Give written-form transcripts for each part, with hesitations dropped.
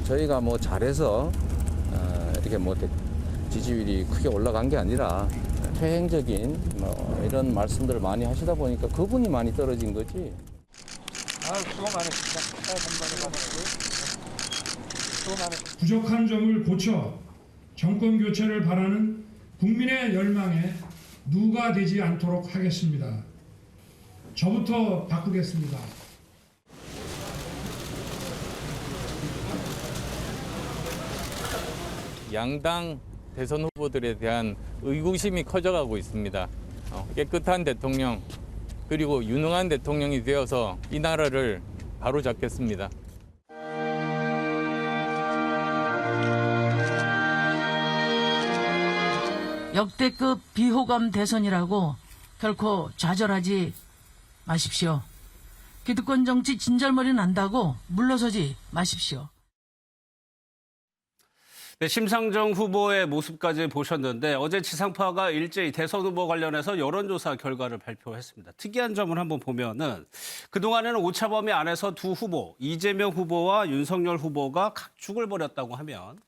저희가 뭐 잘해서 이렇게 뭐 지지율이 크게 올라간 게 아니라 퇴행적인 뭐 이런 말씀들을 많이 하시다 보니까 그분이 많이 떨어진 거지. 수고 많으십니다. 수고 많으십니다. 부족한 점을 고쳐 정권 교체를 바라는 국민의 열망에 누가 되지 않도록 하겠습니다. 저부터 바꾸겠습니다. 양당 대선 후보들에 대한 의구심이 커져가고 있습니다. 깨끗한 대통령 그리고 유능한 대통령이 되어서 이 나라를 바로잡겠습니다. 역대급 비호감 대선이라고 결코 좌절하지 마십시오. 기득권 정치 진절머리 난다고 물러서지 마십시오. 네, 심상정 후보의 모습까지 보셨는데 어제 지상파가 일제히 대선 후보 관련해서 여론조사 결과를 발표했습니다. 특이한 점을 한번 보면은 그동안에는 오차 범위 안에서 두 후보, 이재명 후보와 윤석열 후보가 각축을 벌였다고 하면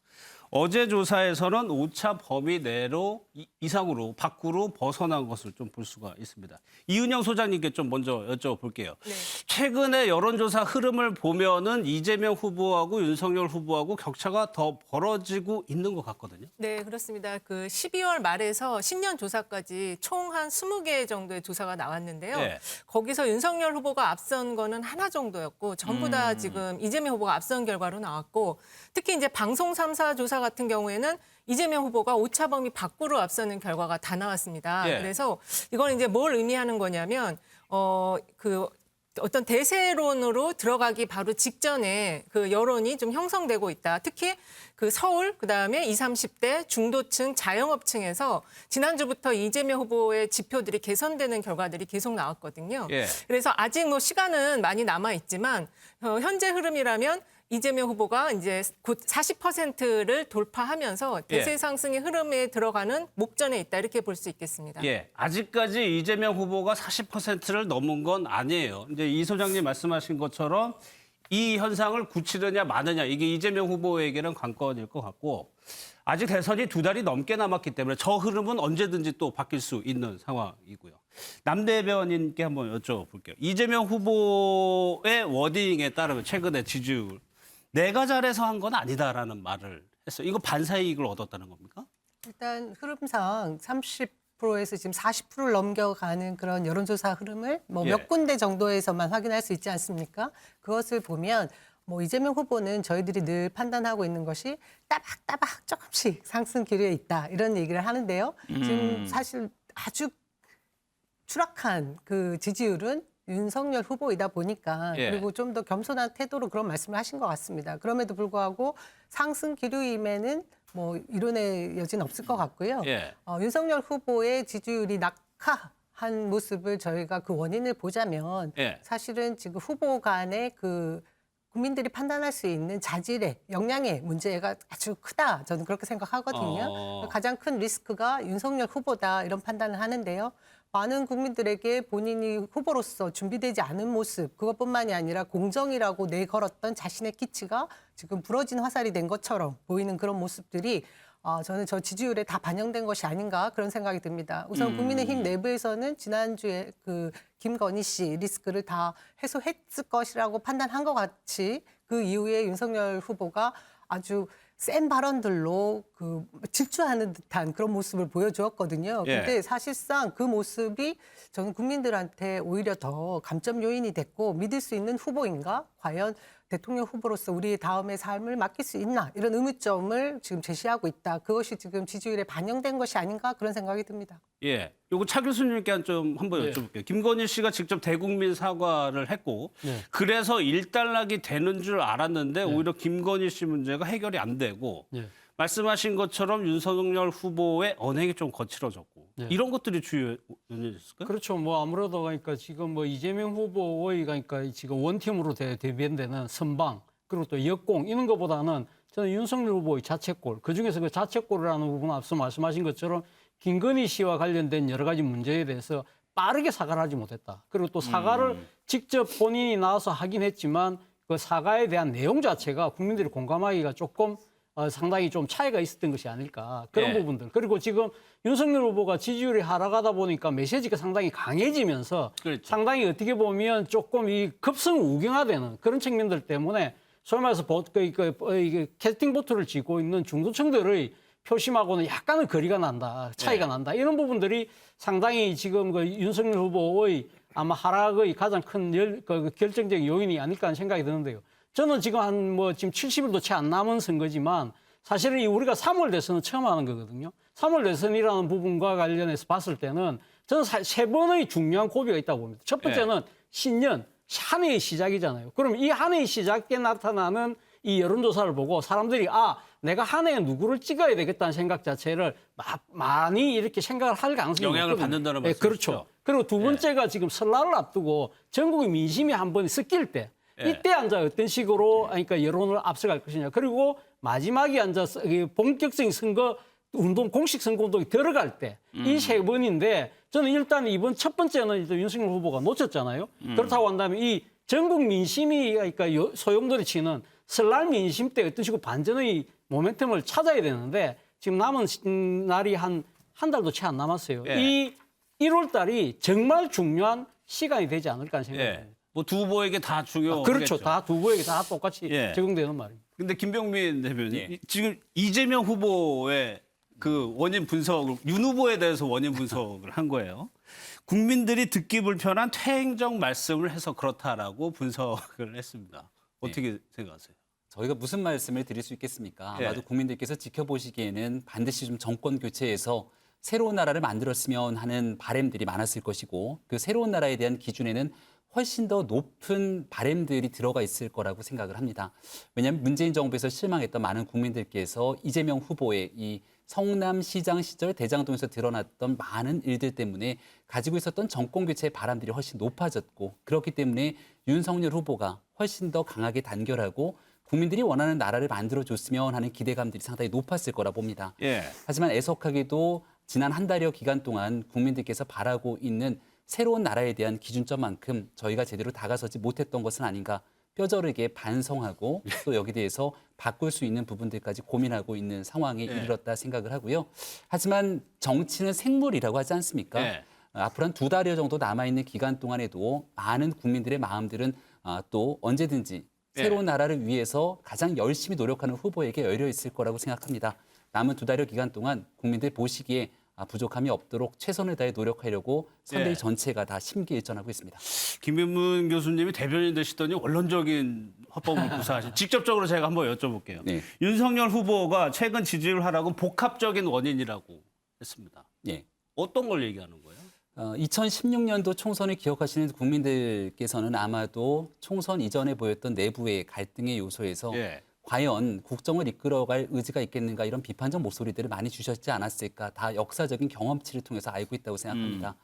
어제 조사에서는 오차 범위 내로 이상으로 밖으로 벗어난 것을 좀 볼 수가 있습니다. 이은영 소장님께 좀 먼저 여쭤볼게요. 네. 최근에 여론조사 흐름을 보면은 이재명 후보하고 윤석열 후보하고 격차가 더 벌어지고 있는 것 같거든요. 네, 그렇습니다. 그 12월 말에서 신년 조사까지 총 한 20개 정도의 조사가 나왔는데요. 네. 거기서 윤석열 후보가 앞선 거는 하나 정도였고 전부 다 지금 이재명 후보가 앞선 결과로 나왔고 특히 이제 방송 3사 조사 같은 경우에는 이재명 후보가 오차 범위 밖으로 앞서는 결과가 다 나왔습니다. 예. 그래서 이건 이제 뭘 의미하는 거냐면 어떤 대세론으로 들어가기 바로 직전에 그 여론이 좀 형성되고 있다. 특히 그 서울, 그다음에 20, 30대 중도층, 자영업층에서 지난주부터 이재명 후보의 지표들이 개선되는 결과들이 계속 나왔거든요. 예. 그래서 아직 뭐 시간은 많이 남아 있지만 현재 흐름이라면 이재명 후보가 이제 곧 40%를 돌파하면서 대세 상승의 흐름에 들어가는 목전에 있다 이렇게 볼 수 있겠습니다. 예, 아직까지 이재명 후보가 40%를 넘은 건 아니에요. 이제 이 소장님 말씀하신 것처럼 이 현상을 굳히느냐 마느냐 이게 이재명 후보에게는 관건일 것 같고 아직 대선이 2달이 넘게 남았기 때문에 저 흐름은 언제든지 또 바뀔 수 있는 상황이고요. 남 대변인께 한번 여쭤볼게요. 이재명 후보의 워딩에 따르면 최근에 지지율 내가 잘해서 한 건 아니다라는 말을 했어요. 이거 반사이익을 얻었다는 겁니까? 일단 흐름상 30%에서 지금 40%를 넘겨가는 그런 여론조사 흐름을 뭐 몇 군데 정도에서만 확인할 수 있지 않습니까? 그것을 보면 뭐 이재명 후보는 저희들이 늘 판단하고 있는 것이 따박따박 조금씩 상승 기류에 있다 이런 얘기를 하는데요. 지금 사실 아주 추락한 그 지지율은 윤석열 후보이다 보니까 그리고 좀 더 겸손한 태도로 그런 말씀을 하신 것 같습니다. 그럼에도 불구하고 상승 기류임에는 뭐 이론의 여지는 없을 것 같고요. 윤석열 후보의 지지율이 낙하한 모습을 저희가 그 원인을 보자면 사실은 지금 후보 간의 그 국민들이 판단할 수 있는 자질의 역량의 문제가 아주 크다. 저는 그렇게 생각하거든요. 가장 큰 리스크가 윤석열 후보다 이런 판단을 하는데요. 많은 국민들에게 본인이 후보로서 준비되지 않은 모습, 그것뿐만이 아니라 공정이라고 내걸었던 자신의 기치가 지금 부러진 화살이 된 것처럼 보이는 그런 모습들이 저는 저 지지율에 다 반영된 것이 아닌가 그런 생각이 듭니다. 우선 국민의힘 내부에서는 지난주에 그 김건희 씨 리스크를 다 해소했을 것이라고 판단한 것 같이 그 이후에 윤석열 후보가 아주 센 발언들로 그 질주하는 듯한 그런 모습을 보여주었거든요. 근데 사실상 그 모습이 저는 국민들한테 오히려 더 감점 요인이 됐고 믿을 수 있는 후보인가? 과연 대통령 후보로서 우리의 다음의 삶을 맡길 수 있나? 이런 의문점을 지금 제시하고 있다. 그것이 지금 지지율에 반영된 것이 아닌가? 그런 생각이 듭니다. 예, 요거 차 교수님께 좀 한번 여쭤볼게요. 김건희 씨가 직접 대국민 사과를 했고 그래서 일단락이 되는 줄 알았는데 오히려 김건희 씨 문제가 해결이 안 되고 말씀하신 것처럼 윤석열 후보의 언행이 좀 거칠어졌고 이런 것들이 주요 원인이었을까요? 그렇죠. 뭐 아무래도 그러니까 지금 뭐 이재명 후보의 그러니까 지금 원팀으로 대변되는 선방 그리고 또 역공 이런 것보다는 저는 윤석열 후보의 자책골 그중에서 그 자책골이라는 부분은 앞서 말씀하신 것처럼 김건희 씨와 관련된 여러 가지 문제에 대해서 빠르게 사과를 하지 못했다. 그리고 또 사과를 직접 본인이 나와서 하긴 했지만 그 사과에 대한 내용 자체가 국민들이 공감하기가 조금 상당히 좀 차이가 있었던 것이 아닐까 그런 예. 부분들. 그리고 지금 윤석열 후보가 지지율이 하락하다 보니까 메시지가 상당히 강해지면서 그렇죠. 상당히 어떻게 보면 조금 이 급성우경화되는 그런 측면들 때문에 소위 말해서 이게 캐스팅 보트를 쥐고 있는 중도층들의 표심하고는 약간은 거리가 난다, 차이가 난다. 이런 부분들이 상당히 지금 그 윤석열 후보의 아마 하락의 가장 큰 결정적인 요인이 아닐까 하는 생각이 드는데요. 저는 지금 지금 70일도 채 안 남은 선거지만 사실은 우리가 3월 대선은 처음 하는 거거든요. 3월 대선이라는 부분과 관련해서 봤을 때는 저는 세 번의 중요한 고비가 있다고 봅니다. 첫 번째는 신년, 한 해의 시작이잖아요. 그럼 이 한 해의 시작에 나타나는 이 여론조사를 보고 사람들이 내가 한 해에 누구를 찍어야 되겠다는 생각 자체를 많이 이렇게 생각을 할 가능성이 영향을 높거든요. 받는다는 네, 말씀이시죠? 그렇죠. 그리고 두 번째가 지금 설날을 앞두고 전국의 민심이 한 번 섞일 때 이때 앉아 어떤 식으로 그러니까 여론을 앞서갈 것이냐. 그리고 마지막에 앉아서 본격적인 선거 운동, 공식 선거 운동이 들어갈 때 이 세 번인데 저는 일단 이번 첫 번째는 윤석열 후보가 놓쳤잖아요. 그렇다고 한다면 이 전국 민심이 그러니까 소용돌이 치는 설날 민심 때 어떤 식으로 반전의 모멘텀을 찾아야 되는데 지금 남은 날이 한 달도 채 안 남았어요. 예. 이 1월 달이 정말 중요한 시간이 되지 않을까 하는 생각이 듭니다. 뭐 두 후보에게 다 중요하겠죠. 그렇죠. 다 두 후보에게 다 똑같이 예. 적용되는 말입니다. 근데 김병민 대변인 지금 이재명 후보의 그 원인 분석을 윤 후보에 대해서 원인 분석을 한 거예요. 국민들이 듣기 불편한 퇴행적 말씀을 해서 그렇다라고 분석을 했습니다. 어떻게 생각하세요? 저희가 무슨 말씀을 드릴 수 있겠습니까? 예. 아마도 국민들께서 지켜보시기에는 반드시 좀 정권 교체해서 새로운 나라를 만들었으면 하는 바람들이 많았을 것이고 그 새로운 나라에 대한 기준에는 훨씬 더 높은 바람들이 들어가 있을 거라고 생각을 합니다. 왜냐하면 문재인 정부에서 실망했던 많은 국민들께서 이재명 후보의 이 성남시장 시절 대장동에서 드러났던 많은 일들 때문에 가지고 있었던 정권 교체의 바람들이 훨씬 높아졌고 그렇기 때문에 윤석열 후보가 훨씬 더 강하게 단결하고 국민들이 원하는 나라를 만들어줬으면 하는 기대감들이 상당히 높았을 거라 봅니다. 예. 하지만 애석하게도 지난 한 달여 기간 동안 국민들께서 바라고 있는 새로운 나라에 대한 기준점만큼 저희가 제대로 다가서지 못했던 것은 아닌가 뼈저리게 반성하고 또 여기에 대해서 바꿀 수 있는 부분들까지 고민하고 있는 상황에 이르렀다 생각을 하고요. 하지만 정치는 생물이라고 하지 않습니까? 앞으로 한 2달여 정도 남아있는 기간 동안에도 많은 국민들의 마음들은 또 언제든지 새로운 나라를 위해서 가장 열심히 노력하는 후보에게 열려 있을 거라고 생각합니다. 남은 2달여 기간 동안 국민들 보시기에 부족함이 없도록 최선을 다해 노력하려고 선대위 전체가 다 심기일전하고 있습니다. 김병민 교수님이 대변인 되시더니 원론적인 화법을 구사하신 직접적으로 제가 한번 여쭤볼게요. 네. 윤석열 후보가 최근 지지율 하락은 복합적인 원인이라고 했습니다. 예. 어떤 걸 얘기하는 거예요? 2016년도 총선을 기억하시는 국민들께서는 아마도 총선 이전에 보였던 내부의 갈등의 요소에서 과연 국정을 이끌어갈 의지가 있겠는가 이런 비판적 목소리들을 많이 주셨지 않았을까. 다 역사적인 경험치를 통해서 알고 있다고 생각합니다.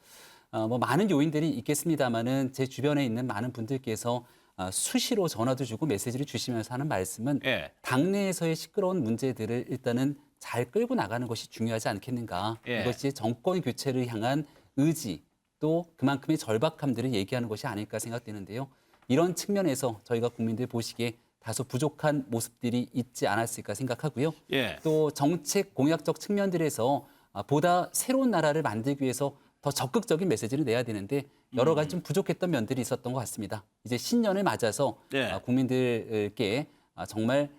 뭐 많은 요인들이 있겠습니다만은 제 주변에 있는 많은 분들께서 수시로 전화도 주고 메시지를 주시면서 하는 말씀은 당내에서의 시끄러운 문제들을 일단은 잘 끌고 나가는 것이 중요하지 않겠는가. 이것이 정권 교체를 향한 의지 또 그만큼의 절박함들을 얘기하는 것이 아닐까 생각되는데요. 이런 측면에서 저희가 국민들 보시기에 다소 부족한 모습들이 있지 않았을까 생각하고요. 또 정책 공약적 측면들에서 보다 새로운 나라를 만들기 위해서 더 적극적인 메시지를 내야 되는데 여러 가지 좀 부족했던 면들이 있었던 것 같습니다. 이제 신년을 맞아서 국민들께 정말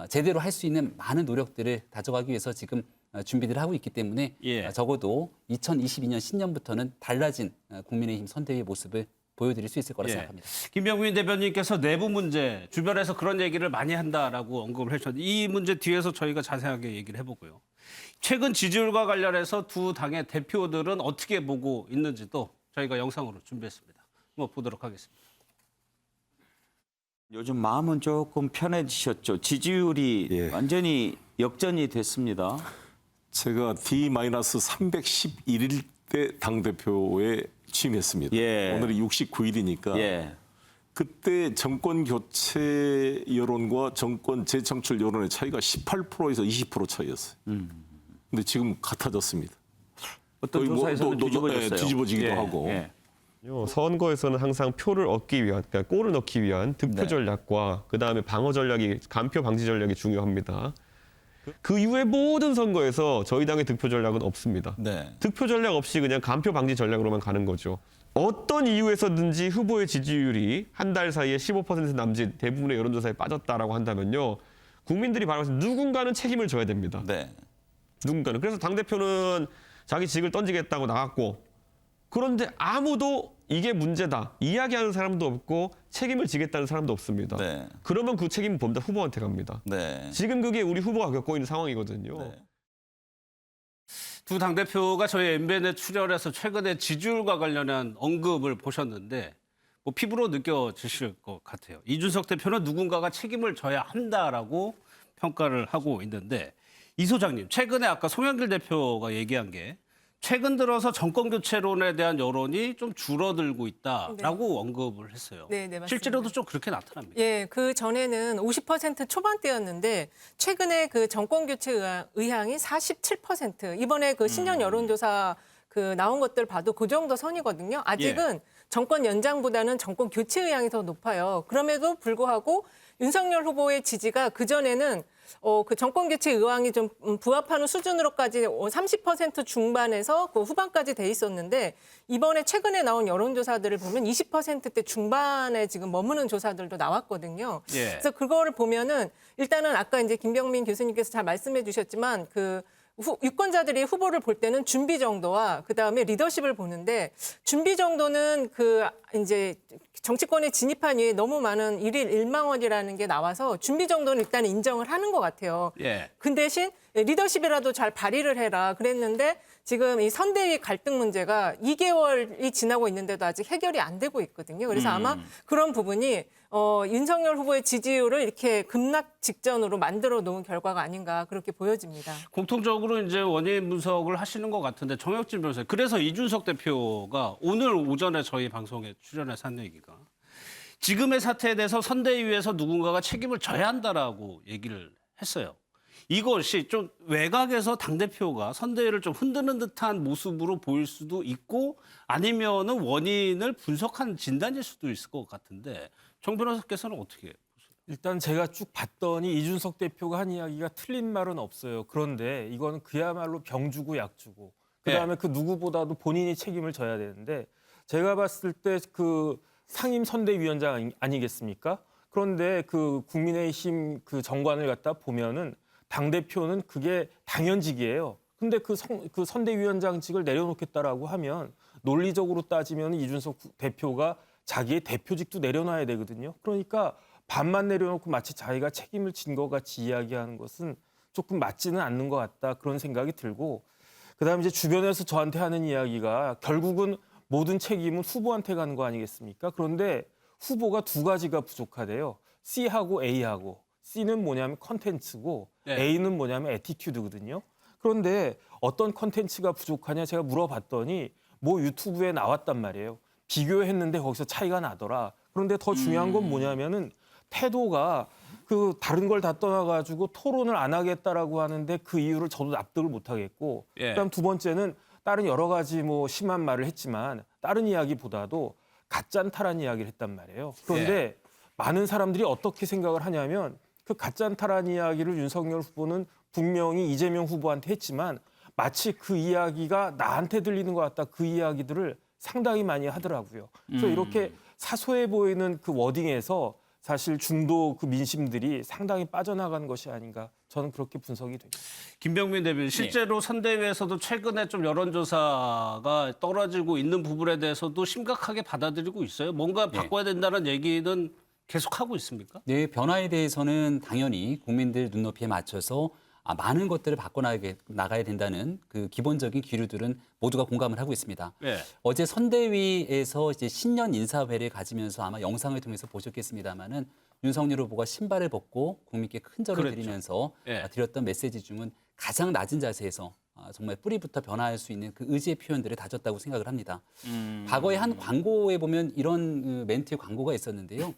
제대로 할 수 있는 많은 노력들을 다져가기 위해서 지금 준비를 하고 있기 때문에 적어도 2022년 신년부터는 달라진 국민의힘 선대위의 모습을 보여드릴 수 있을 거라 생각합니다. 김병민 대변인께서 내부 문제, 주변에서 그런 얘기를 많이 한다라고 언급을 해주셨는데 이 문제 뒤에서 저희가 자세하게 얘기를 해보고요. 최근 지지율과 관련해서 두 당의 대표들은 어떻게 보고 있는지도 저희가 영상으로 준비했습니다. 한번 보도록 하겠습니다. 요즘 마음은 조금 편해지셨죠? 지지율이 완전히 역전이 됐습니다. 제가 D-311일 때 당대표에 취임했습니다. 오늘이 69일이니까 그때 정권 교체 여론과 정권 재창출 여론의 차이가 18%에서 20% 차이였어요. 근데 지금 같아졌습니다. 어떤 조사에서는 뒤집어졌어요. 뒤집어지기도 하고. 선거에서는 항상 표를 얻기 위한, 그러니까 골을 넣기 위한 득표 전략과 그다음에 방어 전략이, 간표 방지 전략이 중요합니다. 그 이후에 모든 선거에서 저희 당의 득표 전략은 없습니다. 득표 전략 없이 그냥 간표 방지 전략으로만 가는 거죠. 어떤 이유에서든지 후보의 지지율이 한 달 사이에 15% 남짓 대부분의 여론조사에 빠졌다라고 한다면요. 국민들이 바라면서 누군가는 책임을 져야 됩니다. 누군가는. 그래서 당대표는 자기 직을 던지겠다고 나갔고, 그런데 아무도 이게 문제다 이야기하는 사람도 없고 책임을 지겠다는 사람도 없습니다. 그러면 그 책임은 범죄 후보한테 갑니다. 지금 그게 우리 후보가 겪고 있는 상황이거든요. 두 당대표가 저희 MBN에 출연해서 최근에 지지율과 관련한 언급을 보셨는데 뭐 피부로 느껴지실 것 같아요. 이준석 대표는 누군가가 책임을 져야 한다라고 평가를 하고 있는데, 이 소장님, 최근에 아까 송영길 대표가 얘기한 게 최근 들어서 정권 교체론에 대한 여론이 좀 줄어들고 있다라고 언급을 했어요. 네, 맞습니다. 실제로도 좀 그렇게 나타납니다. 예, 그 전에는 50% 초반대였는데 최근에 그 정권 교체 의향이 47%. 이번에 그 신년 여론조사 그 나온 것들 봐도 그 정도 선이거든요. 아직은 정권 연장보다는 정권 교체 의향이 더 높아요. 그럼에도 불구하고 윤석열 후보의 지지가 그 전에는 그 정권 교체 의향이 좀 부합하는 수준으로까지 30% 중반에서 그 후반까지 돼 있었는데, 이번에 최근에 나온 여론조사들을 보면 20%대 중반에 지금 머무는 조사들도 나왔거든요. 그래서 그거를 보면은 일단은 아까 이제 김병민 교수님께서 잘 말씀해 주셨지만 그 유권자들이 후보를 볼 때는 준비 정도와 그다음에 리더십을 보는데, 준비 정도는 그 이제 정치권에 진입한 이후에 너무 많은 일일 일망원이라는 게 나와서 준비 정도는 일단 인정을 하는 것 같아요. 그 대신 리더십이라도 잘 발휘를 해라 그랬는데, 지금 이 선대위 갈등 문제가 2개월이 지나고 있는데도 아직 해결이 안 되고 있거든요. 그래서 아마 그런 부분이 윤석열 후보의 지지율을 이렇게 급락 직전으로 만들어 놓은 결과가 아닌가 그렇게 보여집니다. 공통적으로 이제 원인 분석을 하시는 것 같은데, 정혁진 변호사님, 그래서 이준석 대표가 오늘 오전에 저희 방송에 출연해서 한 얘기가 지금의 사태에 대해서 선대위에서 누군가가 책임을 져야 한다라고 얘기를 했어요. 이것이 좀 외곽에서 당대표가 선대위를 좀 흔드는 듯한 모습으로 보일 수도 있고, 아니면은 원인을 분석한 진단일 수도 있을 것 같은데, 정 변호사께서는 어떻게 보세요? 일단 제가 쭉 봤더니 이준석 대표가 한 이야기가 틀린 말은 없어요. 그런데 이거는 그야말로 병 주고 약 주고, 그다음에 그 누구보다도 본인이 책임을 져야 되는데, 제가 봤을 때 그 상임 선대위원장 아니겠습니까? 그런데 그 국민의힘 그 정관을 갖다 보면은 당대표는 그게 당연직이에요. 근데 그 선대위원장직을 내려놓겠다라고 하면 논리적으로 따지면 이준석 대표가 자기의 대표직도 내려놔야 되거든요. 그러니까 반만 내려놓고 마치 자기가 책임을 진 것 같이 이야기하는 것은 조금 맞지는 않는 것 같다, 그런 생각이 들고, 그다음에 이제 주변에서 저한테 하는 이야기가 결국은 모든 책임은 후보한테 가는 거 아니겠습니까? 그런데 후보가 두 가지가 부족하대요. C하고 A하고. C는 뭐냐면 컨텐츠고 A는 뭐냐면 애티튜드거든요. 그런데 어떤 컨텐츠가 부족하냐 제가 물어봤더니 뭐 유튜브에 나왔단 말이에요. 비교했는데 거기서 차이가 나더라. 그런데 더 중요한 건 뭐냐면은 태도가 그 다른 걸 다 떠나가지고 토론을 안 하겠다라고 하는데 그 이유를 저도 납득을 못 하겠고, 그다음 두 번째는 다른 여러 가지 뭐 심한 말을 했지만 다른 이야기보다도 가짠타란 이야기를 했단 말이에요. 그런데 많은 사람들이 어떻게 생각을 하냐면 그 가짠타란 이야기를 윤석열 후보는 분명히 이재명 후보한테 했지만 마치 그 이야기가 나한테 들리는 것 같다, 그 이야기들을 상당히 많이 하더라고요. 그래서 이렇게 사소해 보이는 그 워딩에서 사실 중도 그 민심들이 상당히 빠져나가는 것이 아닌가, 저는 그렇게 분석이 됩니다. 김병민 대변인, 실제로 선대위에서도 최근에 좀 여론조사가 떨어지고 있는 부분에 대해서도 심각하게 받아들이고 있어요. 뭔가 바꿔야 된다는 얘기는 계속하고 있습니까? 네, 변화에 대해서는 당연히 국민들 눈높이에 맞춰서 많은 것들을 바꿔나가야 된다는 그 기본적인 기류들은 모두가 공감을 하고 있습니다. 어제 선대위에서 이제 신년 인사회를 가지면서 아마 영상을 통해서 보셨겠습니다마는 윤석열 후보가 신발을 벗고 국민께 큰 절을 드리면서 드렸던 메시지 중은 가장 낮은 자세에서 정말 뿌리부터 변화할 수 있는 그 의지의 표현들을 다졌다고 생각을 합니다. 과거에 한 광고에 보면 이런 멘트의 광고가 있었는데요.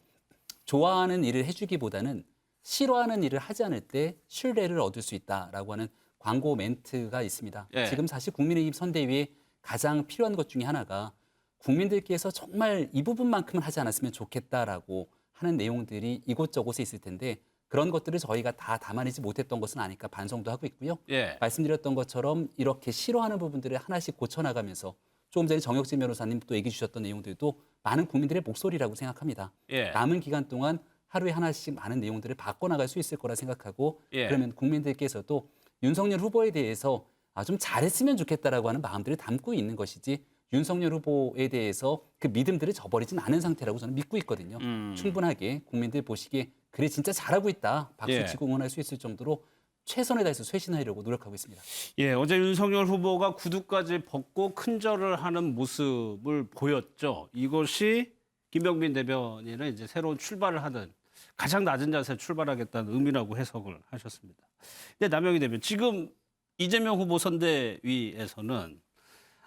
좋아하는 일을 해주기보다는 싫어하는 일을 하지 않을 때 신뢰를 얻을 수 있다라고 하는 광고 멘트가 있습니다. 지금 사실 국민의힘 선대위에 가장 필요한 것 중에 하나가 국민들께서 정말 이 부분만큼은 하지 않았으면 좋겠다라고 하는 내용들이 이곳저곳에 있을 텐데 그런 것들을 저희가 다 담아내지 못했던 것은 아닐까 반성도 하고 있고요. 예. 말씀드렸던 것처럼 이렇게 싫어하는 부분들을 하나씩 고쳐나가면서 조금 전에 정혁진 변호사님 또 얘기 주셨던 내용들도 많은 국민들의 목소리라고 생각합니다. 예. 남은 기간 동안 하루에 하나씩 많은 내용들을 바꿔나갈 수 있을 거라 생각하고 예. 그러면 국민들께서도 윤석열 후보에 대해서 좀 잘했으면 좋겠다라고 하는 마음들을 담고 있는 것이지 윤석열 후보에 대해서 그 믿음들을 저버리진 않은 상태라고 저는 믿고 있거든요. 충분하게 국민들 보시기에 그래 진짜 잘하고 있다. 박수치고 응원할 수 있을 정도로 최선을 다해서 쇄신하려고 노력하고 있습니다. 예, 어제 윤석열 후보가 구두까지 벗고 큰절을 하는 모습을 보였죠. 이것이 김병민 대변인은 이제 새로운 출발을 하는 가장 낮은 자세에 출발하겠다는 의미라고 해석을 하셨습니다. 근데 남영희 대변인, 지금 이재명 후보 선대위에서는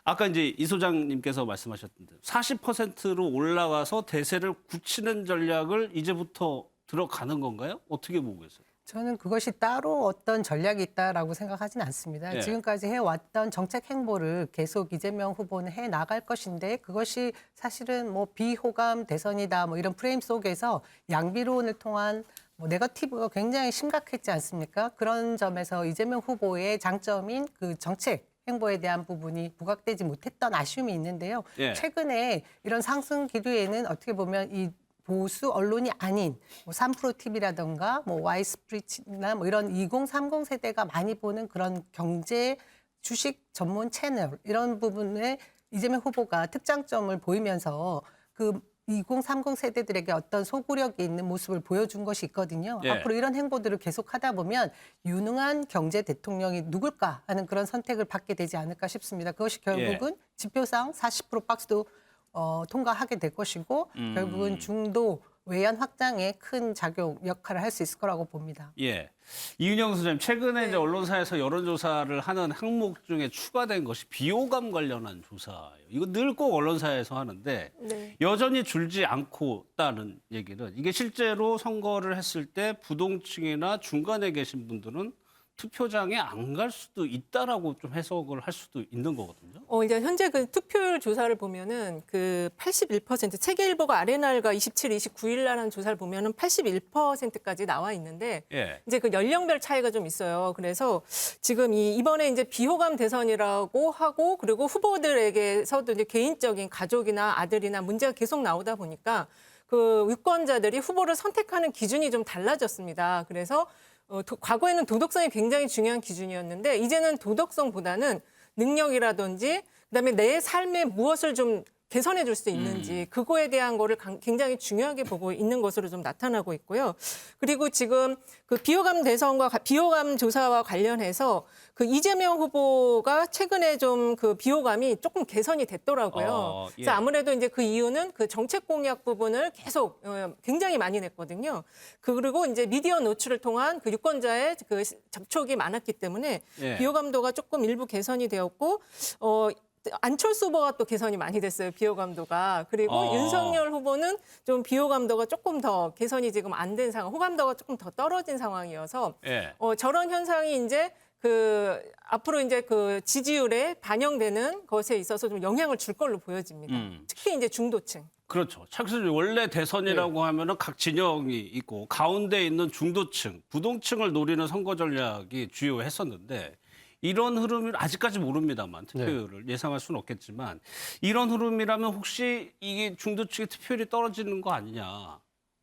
아까 이제 이 소장님께서 말씀하셨던데 40%로 올라가서 대세를 굳히는 전략을 이제부터 들어가는 건가요? 어떻게 보고 계세요? 저는 그것이 따로 어떤 전략이 있다라고 생각하지는 않습니다. 예. 지금까지 해왔던 정책 행보를 계속 이재명 후보는 해 나갈 것인데 그것이 사실은 뭐 비호감 대선이다 뭐 이런 프레임 속에서 양비론을 통한 뭐 네거티브가 굉장히 심각했지 않습니까? 그런 점에서 이재명 후보의 장점인 그 정책 행보에 대한 부분이 부각되지 못했던 아쉬움이 있는데요. 예. 최근에 이런 상승 기류에는 어떻게 보면 이 보수 언론이 아닌 뭐 3프로 TV라든가 뭐 와이스프리츠나 뭐 이런 2030 세대가 많이 보는 그런 경제 주식 전문 채널 이런 부분에 이재명 후보가 특장점을 보이면서 그 2030 세대들에게 어떤 소구력이 있는 모습을 보여준 것이 있거든요. 예. 앞으로 이런 행보들을 계속하다 보면 유능한 경제 대통령이 누굴까 하는 그런 선택을 받게 되지 않을까 싶습니다. 그것이 결국은 지표상 40% 박스도 통과하게 될 것이고 결국은 중도 외연 확장에 큰 작용 역할을 할 수 있을 거라고 봅니다. 예, 이윤영 소장님, 최근에 이제 언론사에서 여론조사를 하는 항목 중에 추가된 것이 비호감 관련한 조사예요. 이거 늘 꼭 언론사에서 하는데 네. 여전히 줄지 않고 있다는 얘기는 이게 실제로 선거를 했을 때 부동층이나 중간에 계신 분들은 투표장에 안 갈 수도 있다라고 좀 해석을 할 수도 있는 거거든요. 이제 현재 그 투표율 조사를 보면은 그 81% 세계일보가 아레날과 27, 29일 날 한 조사를 보면은 81%까지 나와 있는데 예. 이제 그 연령별 차이가 좀 있어요. 그래서 지금 이번에 이제 비호감 대선이라고 하고 그리고 후보들에게서도 이제 개인적인 가족이나 아들이나 문제가 계속 나오다 보니까 그 유권자들이 후보를 선택하는 기준이 좀 달라졌습니다. 그래서 과거에는 도덕성이 굉장히 중요한 기준이었는데 이제는 도덕성보다는 능력이라든지 그다음에 내 삶에 무엇을 좀 개선해 줄 수 있는지 그거에 대한 거를 굉장히 중요하게 보고 있는 것으로 좀 나타나고 있고요. 그리고 지금 그 비호감 대선과 비호감 조사와 관련해서 그 이재명 후보가 최근에 좀 그 비호감이 조금 개선이 됐더라고요. 예. 그래서 아무래도 이제 그 이유는 그 정책 공약 부분을 계속 굉장히 많이 냈거든요. 그리고 이제 미디어 노출을 통한 그 유권자의 그 접촉이 많았기 때문에 예. 비호감도가 조금 일부 개선이 되었고 안철수 후보가 또 개선이 많이 됐어요. 비호감도가. 그리고 윤석열 후보는 좀 비호감도가 조금 더 개선이 지금 안 된 상황, 호감도가 조금 더 떨어진 상황이어서 예. 저런 현상이 이제 그 앞으로 이제 그 지지율에 반영되는 것에 있어서 좀 영향을 줄 걸로 보여집니다. 특히 이제 중도층. 그렇죠. 사실 원래 대선이라고 하면은 각 진영이 있고 가운데 있는 중도층, 부동층을 노리는 선거 전략이 주요했었는데 이런 흐름을 아직까지 모릅니다만 투표율을 예상할 수는 없겠지만 이런 흐름이라면 혹시 이게 중도층의 투표율이 떨어지는 거 아니냐?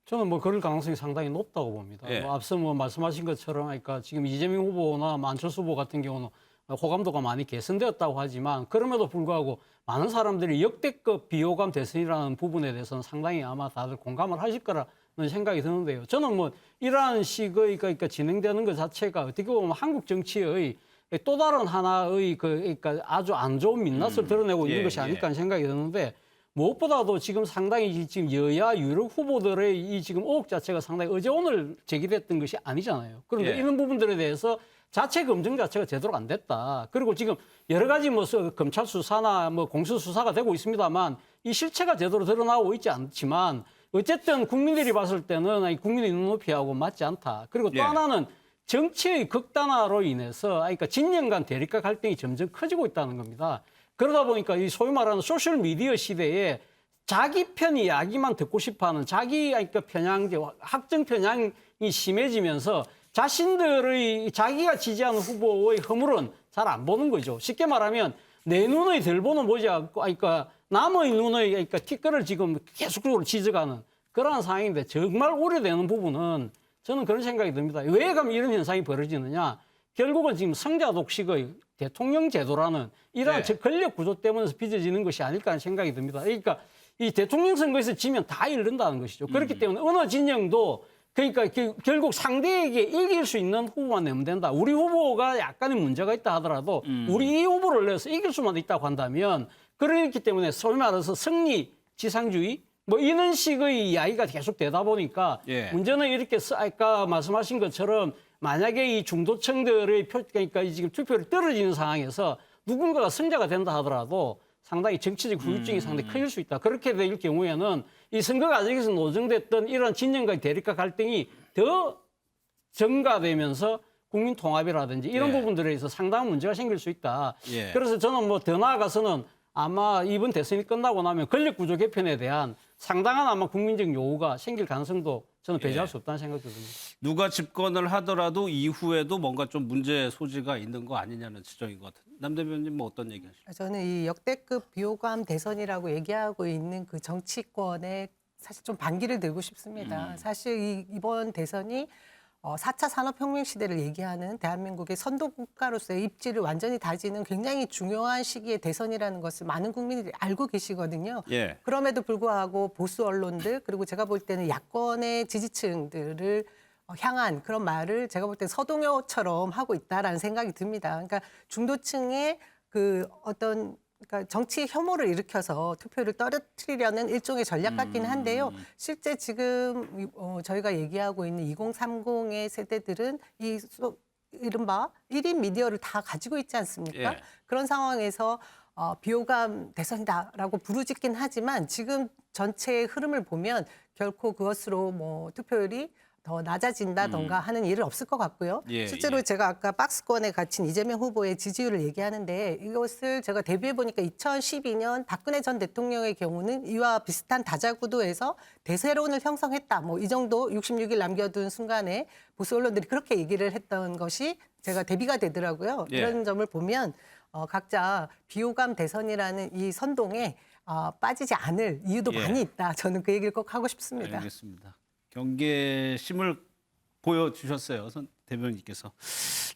저는 뭐 그럴 가능성이 상당히 높다고 봅니다. 예. 뭐 앞서 뭐 말씀하신 것처럼 그러니까 지금 이재명 후보나 안철수 후보 같은 경우는 호감도가 많이 개선되었다고 하지만 그럼에도 불구하고 많은 사람들이 역대급 비호감 대선이라는 부분에 대해서는 상당히 아마 다들 공감을 하실 거라는 생각이 드는데요. 저는 뭐 이러한 식의 그러니까 진행되는 것 자체가 어떻게 보면 한국 정치의 또 다른 하나의 그러니까 아주 안 좋은 민낯을 드러내고 있는 것이 아닐까 하는 생각이 드는데 무엇보다도 지금 상당히 지금 여야 유력 후보들의 이 지금 의혹 자체가 상당히 어제 오늘 제기됐던 것이 아니잖아요. 그런데 이런 부분들에 대해서 자체 검증 자체가 제대로 안 됐다. 그리고 지금 여러 가지 뭐 검찰 수사나 뭐 공수 수사가 되고 있습니다만 이 실체가 제대로 드러나고 있지 않지만 어쨌든 국민들이 봤을 때는 국민의 눈높이하고 맞지 않다. 그리고 또 하나는 정치의 극단화로 인해서 그러니까 진영 간 대립과 갈등이 점점 커지고 있다는 겁니다. 그러다 보니까 이 소위 말하는 소셜 미디어 시대에 자기 편 이야기만 듣고 싶어하는 자기 그러니까 편향, 확정 편향이 심해지면서 자신들의 자기가 지지하는 후보의 허물은 잘 안 보는 거죠. 쉽게 말하면 내 눈의 덜 보는 보지 않고, 그러니까 남의 눈의 그러니까 티끌을 지금 계속적으로 지져가는 그러한 상황인데 정말 우려되는 부분은 저는 그런 생각이 듭니다. 왜 그럼 이런 현상이 벌어지느냐? 결국은 지금 성자 독식의 대통령 제도라는 이러한 권력 구조 때문에 빚어지는 것이 아닐까 하는 생각이 듭니다. 그러니까 이 대통령 선거에서 지면 다 잃는다는 것이죠. 그렇기 때문에 어느 진영도 그러니까 결국 상대에게 이길 수 있는 후보만 내면 된다. 우리 후보가 약간의 문제가 있다 하더라도 우리 이 후보를 내서 이길 수만 있다고 한다면 그렇기 때문에 소위 말해서 승리 지상주의 뭐 이런 식의 이야기가 계속 되다 보니까 문제는 이렇게 아까 말씀하신 것처럼 만약에 이 중도층들의 그러니까 지금 투표율이 떨어지는 상황에서 누군가가 승자가 된다 하더라도 상당히 정치적 후유증이 상당히 커질 수 있다. 그렇게 될 경우에는 이 선거 과정에서 노정됐던 이런 진영과의 대립과 갈등이 더 증가되면서 국민 통합이라든지 이런 부분들에 있어서 상당한 문제가 생길 수 있다. 그래서 저는 뭐 더 나아가서는 아마 이번 대선이 끝나고 나면 권력구조 개편에 대한 상당한 아마 국민적 요구가 생길 가능성도 저는 배제할 수 없다는 생각이 듭니다. 누가 집권을 하더라도 이후에도 뭔가 좀 문제 소지가 있는 거 아니냐는 지적인 것 같아요. 남 대변인 뭐 어떤 얘기하시죠? 저는 이 역대급 비호감 대선이라고 얘기하고 있는 그 정치권에 사실 좀 반기를 들고 싶습니다. 사실 이번 대선이 4차 산업혁명 시대를 얘기하는 대한민국의 선도국가로서의 입지를 완전히 다지는 굉장히 중요한 시기의 대선이라는 것을 많은 국민들이 알고 계시거든요. 그럼에도 불구하고 보수 언론들 그리고 제가 볼 때는 야권의 지지층들을 향한 그런 말을 제가 볼 때 서동요처럼 하고 있다라는 생각이 듭니다. 그러니까 중도층의 그 어떤 그러니까 정치 혐오를 일으켜서 투표를 떨어뜨리려는 일종의 전략 같기는 한데요. 실제 지금 저희가 얘기하고 있는 2030의 세대들은 이른바 1인 미디어를 다 가지고 있지 않습니까? 그런 상황에서 비호감 대선이다라고 부르짖긴 하지만 지금 전체의 흐름을 보면 결코 그것으로 뭐 투표율이 더 낮아진다던가 하는 일은 없을 것 같고요. 실제로 제가 아까 박스권에 갇힌 이재명 후보의 지지율을 얘기하는데 이것을 제가 대비해보니까 2012년 박근혜 전 대통령의 경우는 이와 비슷한 다자구도에서 대세론을 형성했다. 뭐 이 정도 66일 남겨둔 순간에 보수 언론들이 그렇게 얘기를 했던 것이 제가 대비가 되더라고요. 이런 점을 보면 각자 비호감 대선이라는 이 선동에 빠지지 않을 이유도 많이 있다. 저는 그 얘기를 꼭 하고 싶습니다. 알겠습니다. 경계심을 보여주셨어요, 대변인께서.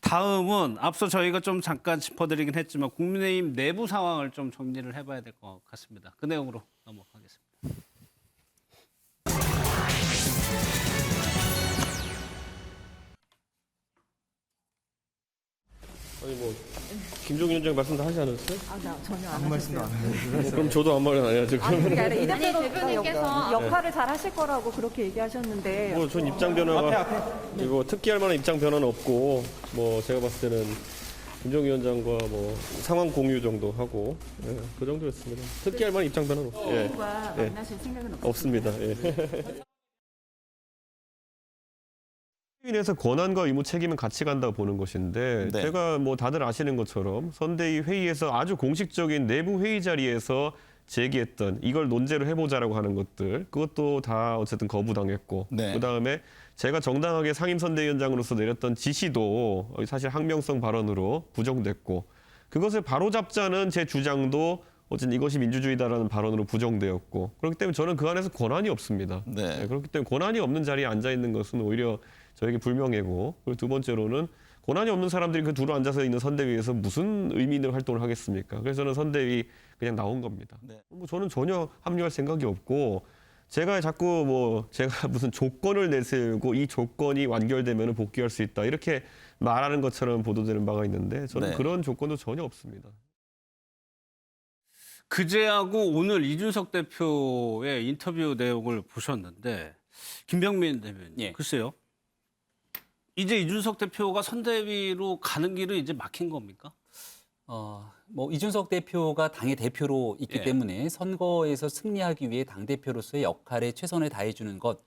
다음은 앞서 저희가 좀 잠깐 짚어드리긴 했지만 국민의힘 내부 상황을 좀 정리를 해봐야 될 것 같습니다. 그 내용으로 넘어가겠습니다. 아니 뭐 김종인 위원장 말씀 다 하지 않았어요? 나 전혀 안 말씀도 안 해요. 그럼 저도 아무 말은 안 해야죠. 이 대표님께서 역할을 잘 하실 거라고 그렇게 얘기하셨는데. 뭐 전 입장 변화가 이거 특기할 만한 입장 변화는 없고 뭐 제가 봤을 때는 김종인 위원장과 뭐 상황 공유 정도 하고 그 정도였습니다. 특기할 만한 입장 변화는 없어요. 누가 만나실 생각은 없습니다. 인해서 권한과 의무 책임은 같이 간다고 보는 것인데 제가 뭐 다들 아시는 것처럼 선대위 회의에서 아주 공식적인 내부 회의 자리에서 제기했던 이걸 논제로 해보자라고 하는 것들 그것도 다 어쨌든 거부당했고 그다음에 제가 정당하게 상임선대위원장으로서 내렸던 지시도 사실 항명성 발언으로 부정됐고 그것을 바로잡자는 제 주장도 어쨌든 이것이 민주주의다라는 발언으로 부정되었고 그렇기 때문에 저는 그 안에서 권한이 없습니다. 그렇기 때문에 권한이 없는 자리에 앉아 있는 것은 오히려 저에게 불명예고 그리고 두 번째로는 권한이 없는 사람들이 그 두루 앉아서 있는 선대위에서 무슨 의미 있는 활동을 하겠습니까? 그래서 저는 선대위 그냥 나온 겁니다. 뭐 저는 전혀 합류할 생각이 없고 제가 자꾸 뭐 제가 무슨 조건을 내세우고 이 조건이 완결되면 복귀할 수 있다 이렇게 말하는 것처럼 보도되는 바가 있는데 저는 그런 조건도 전혀 없습니다. 그제하고 오늘 이준석 대표의 인터뷰 내용을 보셨는데 김병민 대변인 글쎄요. 이제 이준석 대표가 선대위로 가는 길은 이제 막힌 겁니까? 뭐 이준석 대표가 당의 대표로 있기 때문에 선거에서 승리하기 위해 당 대표로서의 역할에 최선을 다해주는 것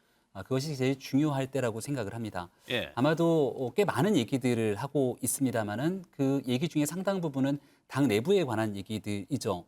그것이 제일 중요할 때라고 생각을 합니다. 예. 아마도 꽤 많은 얘기들을 하고 있습니다만은 그 얘기 중에 상당 부분은 당 내부에 관한 얘기들이죠.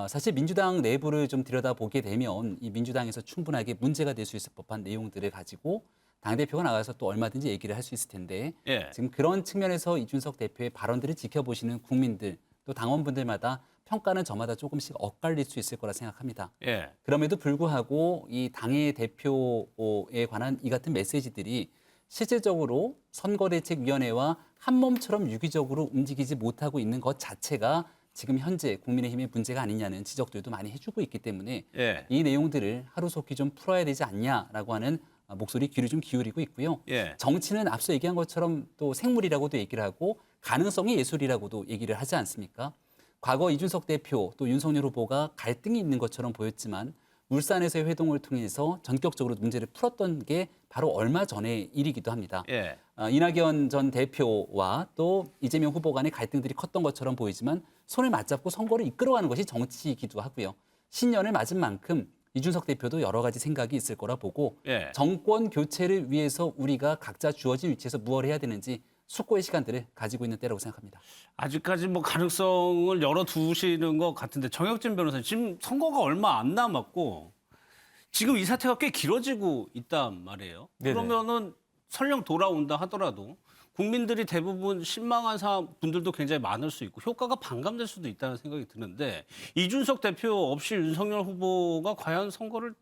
사실 민주당 내부를 좀 들여다보게 되면 이 민주당에서 충분하게 문제가 될 수 있을 법한 내용들을 가지고 당대표가 나가서 또 얼마든지 얘기를 할 수 있을 텐데 예. 지금 그런 측면에서 이준석 대표의 발언들을 지켜보시는 국민들 또 당원분들마다 평가는 저마다 조금씩 엇갈릴 수 있을 거라 생각합니다. 예. 그럼에도 불구하고 이 당의 대표에 관한 이 같은 메시지들이 실질적으로 선거대책위원회와 한 몸처럼 유기적으로 움직이지 못하고 있는 것 자체가 지금 현재 국민의힘의 문제가 아니냐는 지적들도 많이 해주고 있기 때문에 예. 이 내용들을 하루속히 좀 풀어야 되지 않냐라고 하는 목소리 귀를 좀 기울이고 있고요. 예. 정치는 앞서 얘기한 것처럼 또 생물이라고도 얘기를 하고 가능성의 예술이라고도 얘기를 하지 않습니까? 과거 이준석 대표 또 윤석열 후보가 갈등이 있는 것처럼 보였지만 울산에서의 회동을 통해서 전격적으로 문제를 풀었던 게 바로 얼마 전의 일이기도 합니다. 예. 이낙연 전 대표와 또 이재명 후보 간의 갈등들이 컸던 것처럼 보이지만 손을 맞잡고 선거를 이끌어가는 것이 정치이기도 하고요. 신년을 맞은 만큼 이준석 대표도 여러 가지 생각이 있을 거라 보고 예. 정권 교체를 위해서 우리가 각자 주어진 위치에서 무엇을 해야 되는지 숙고의 시간들을 가지고 있는 때라고 생각합니다. 아직까지 뭐 가능성을 열어두시는 것 같은데 정혁진 변호사님 지금 선거가 얼마 안 남았고 지금 이 사태가 꽤 길어지고 있단 말이에요. 네네. 그러면은 설령 돌아온다 하더라도 국민들이 대부분 실망한 분들도 굉장히 많을 수 있고 효과가 반감될 수도 있다는 생각이 드는데 이준석 대표 없이 윤석열 후보가 과연 선거를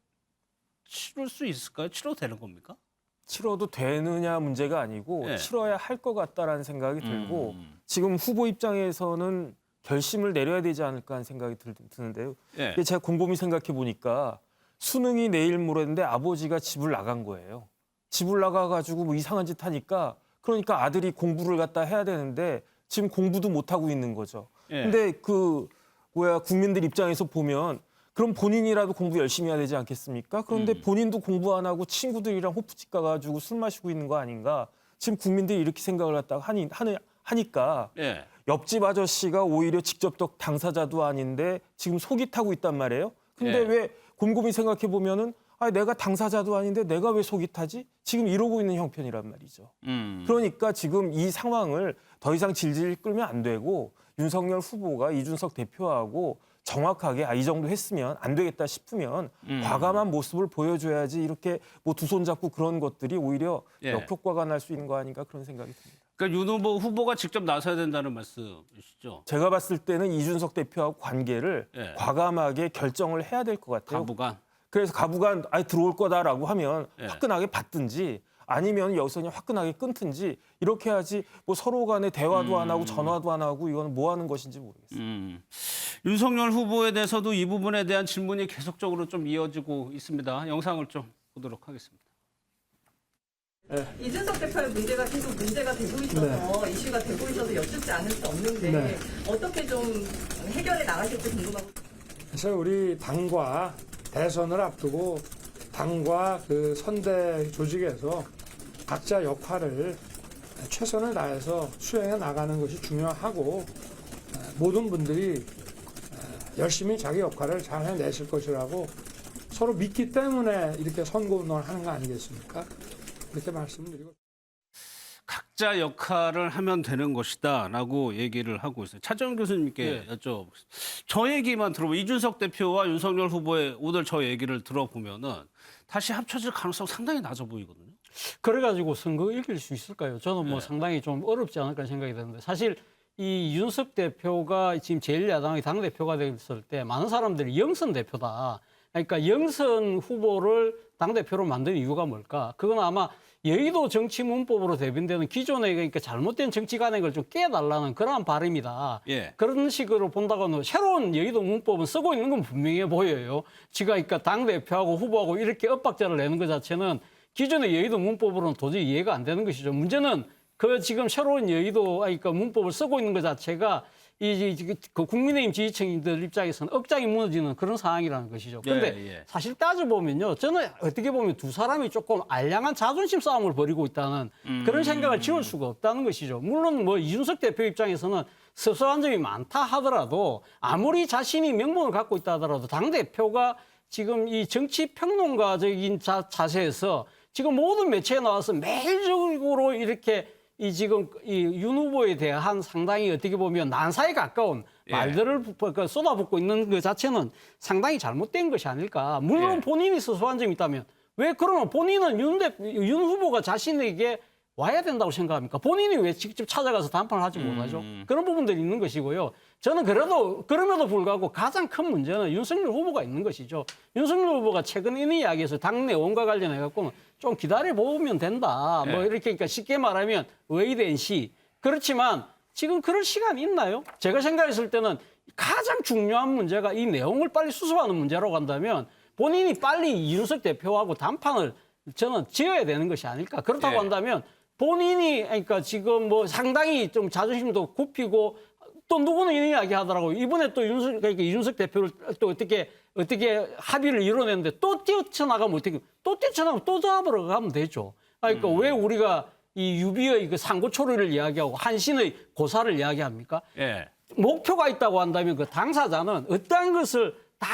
치를 수 있을까요? 치러도 되는 겁니까? 치러도 되느냐 문제가 아니고 예. 치러야 할 것 같다라는 생각이 들고 지금 후보 입장에서는 결심을 내려야 되지 않을까 하는 생각이 드는데요. 예. 근데 제가 곰곰이 생각해 보니까 수능이 내일 모레인데 아버지가 집을 나간 거예요. 집을 나가가지고 뭐 이상한 짓 하니까 그러니까 아들이 공부를 갖다 해야 되는데 지금 공부도 못 하고 있는 거죠. 예. 근데 국민들 입장에서 보면 그럼 본인이라도 공부 열심히 해야 되지 않겠습니까? 그런데 본인도 공부 안 하고 친구들이랑 호프집 가가지고 술 마시고 있는 거 아닌가? 지금 국민들이 이렇게 생각을 갖다가 하니까 예. 옆집 아저씨가 오히려 직접적 당사자도 아닌데 지금 속이 타고 있단 말이에요. 근데 예. 왜 곰곰이 생각해 보면은 내가 당사자도 아닌데 내가 왜 속이 타지? 지금 이러고 있는 형편이란 말이죠. 그러니까 지금 이 상황을 더 이상 질질 끌면 안 되고 윤석열 후보가 이준석 대표하고 정확하게 이 정도 했으면 안 되겠다 싶으면 과감한 모습을 보여줘야지 이렇게 뭐 두 손 잡고 그런 것들이 오히려 예. 역효과가 날 수 있는 거 아닌가 그런 생각이 듭니다. 그러니까 윤 후보가 직접 나서야 된다는 말씀이시죠? 제가 봤을 때는 이준석 대표하고 관계를 예. 과감하게 결정을 해야 될 것 같아요. 가부간. 그래서 가부간 들어올 거다라고 하면 예. 화끈하게 받든지 아니면 여기서 그냥 화끈하게 끊든지 이렇게 해야지 뭐 서로 간에 대화도 안 하고 전화도 안 하고 이건 뭐 하는 것인지 모르겠어요. 윤석열 후보에 대해서도 이 부분에 대한 질문이 계속적으로 좀 이어지고 있습니다. 영상을 좀 보도록 하겠습니다. 이준석 대표의 문제가 계속 문제가 되고 있어서 이슈가 되고 있어서 여쭙지 않을 수 없는데 어떻게 좀 해결해 나가실지 궁금하고. 그래서 우리 당과 대선을 앞두고 당과 그 선대 조직에서 각자 역할을 최선을 다해서 수행해 나가는 것이 중요하고 모든 분들이 열심히 자기 역할을 잘 해내실 것이라고 서로 믿기 때문에 이렇게 선거운동을 하는 거 아니겠습니까? 그렇게 말씀드리고. 각자 역할을 하면 되는 것이다라고 얘기를 하고 있어요. 차정원 교수님께 여쭤보겠습니다. 저 얘기만 들어보면 이준석 대표와 윤석열 후보의 오늘 저 얘기를 들어보면은 다시 합쳐질 가능성 상당히 낮아 보이거든요. 그래가지고 선거 이길 수 있을까요? 저는 뭐 상당히 좀 어렵지 않을까 생각이 드는데 사실 이 윤석 대표가 지금 제1야당의 당대표가 됐을 때 많은 사람들이 영선 대표다. 그러니까 영선 후보를 당대표로 만든 이유가 뭘까? 그건 아마 여의도 정치 문법으로 대변되는 기존의 그러니까 잘못된 정치 관행을 좀 깨달라는 그러한 바람이다. 예. 그런 식으로 본다고는 새로운 여의도 문법은 쓰고 있는 건 분명해 보여요. 지가 그러니까 당대표하고 후보하고 이렇게 엇박자를 내는 것 자체는 기존의 여의도 문법으로는 도저히 이해가 안 되는 것이죠. 문제는 그 지금 새로운 여의도 그러니까 문법을 쓰고 있는 것 자체가 그 국민의힘 지지층들 입장에서는 억장이 무너지는 그런 상황이라는 것이죠. 그런데 사실 따져보면요. 저는 어떻게 보면 두 사람이 조금 알량한 자존심 싸움을 벌이고 있다는 그런 생각을 지울 수가 없다는 것이죠. 물론 뭐 이준석 대표 입장에서는 섭섭한 점이 많다 하더라도 아무리 자신이 명분을 갖고 있다 하더라도 당대표가 지금 이 정치 평론가적인 자세에서 지금 모든 매체에 나와서 매일적으로 이렇게 이 지금 이 윤 후보에 대한 상당히 어떻게 보면 난사에 가까운 말들을 쏟아붓고 있는 그 자체는 상당히 잘못된 것이 아닐까. 물론 본인이 소소한 점이 있다면 왜 그러면 본인은 윤 후보가 자신에게 와야 된다고 생각합니까? 본인이 왜 직접 찾아가서 담판을 하지 못하죠? 그런 부분들이 있는 것이고요. 저는 그럼에도 불구하고 가장 큰 문제는 윤석열 후보가 있는 것이죠. 윤석열 후보가 최근 있는 이야기에서 당내원과 관련해갖고는 좀 기다려보면 된다. 뭐 이렇게 그러니까 쉽게 말하면 웨이트앤시. 그렇지만 지금 그럴 시간이 있나요? 제가 생각했을 때는 가장 중요한 문제가 이 내용을 빨리 수습하는 문제라고 한다면 본인이 빨리 이준석 대표하고 담판을 저는 지어야 되는 것이 아닐까. 그렇다고 한다면 본인이 그러니까 지금 뭐 상당히 좀 자존심도 굽히고 또 누구는 이런 이야기 하더라고요. 이번에 또 그러니까 이준석 대표를 또 어떻게 합의를 이뤄냈는데 또 뛰쳐나가면 어떻게 또 뛰쳐나가면 또 잡으러 가면 되죠. 그러니까 왜 우리가 이 유비의 그 상고초리를 이야기하고 한신의 고사를 이야기합니까? 목표가 있다고 한다면 그 당사자는 어떠한 것을 다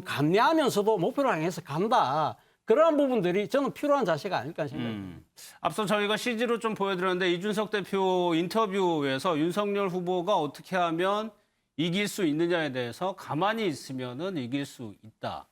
감내하면서도 목표를 향해서 간다. 그러한 부분들이 저는 필요한 자세가 아닐까 생각합니다. 앞서 저희가 CG로 좀 보여드렸는데 이준석 대표 인터뷰에서 윤석열 후보가 어떻게 하면 이길 수 있느냐에 대해서 가만히 있으면은 이길 수 있다.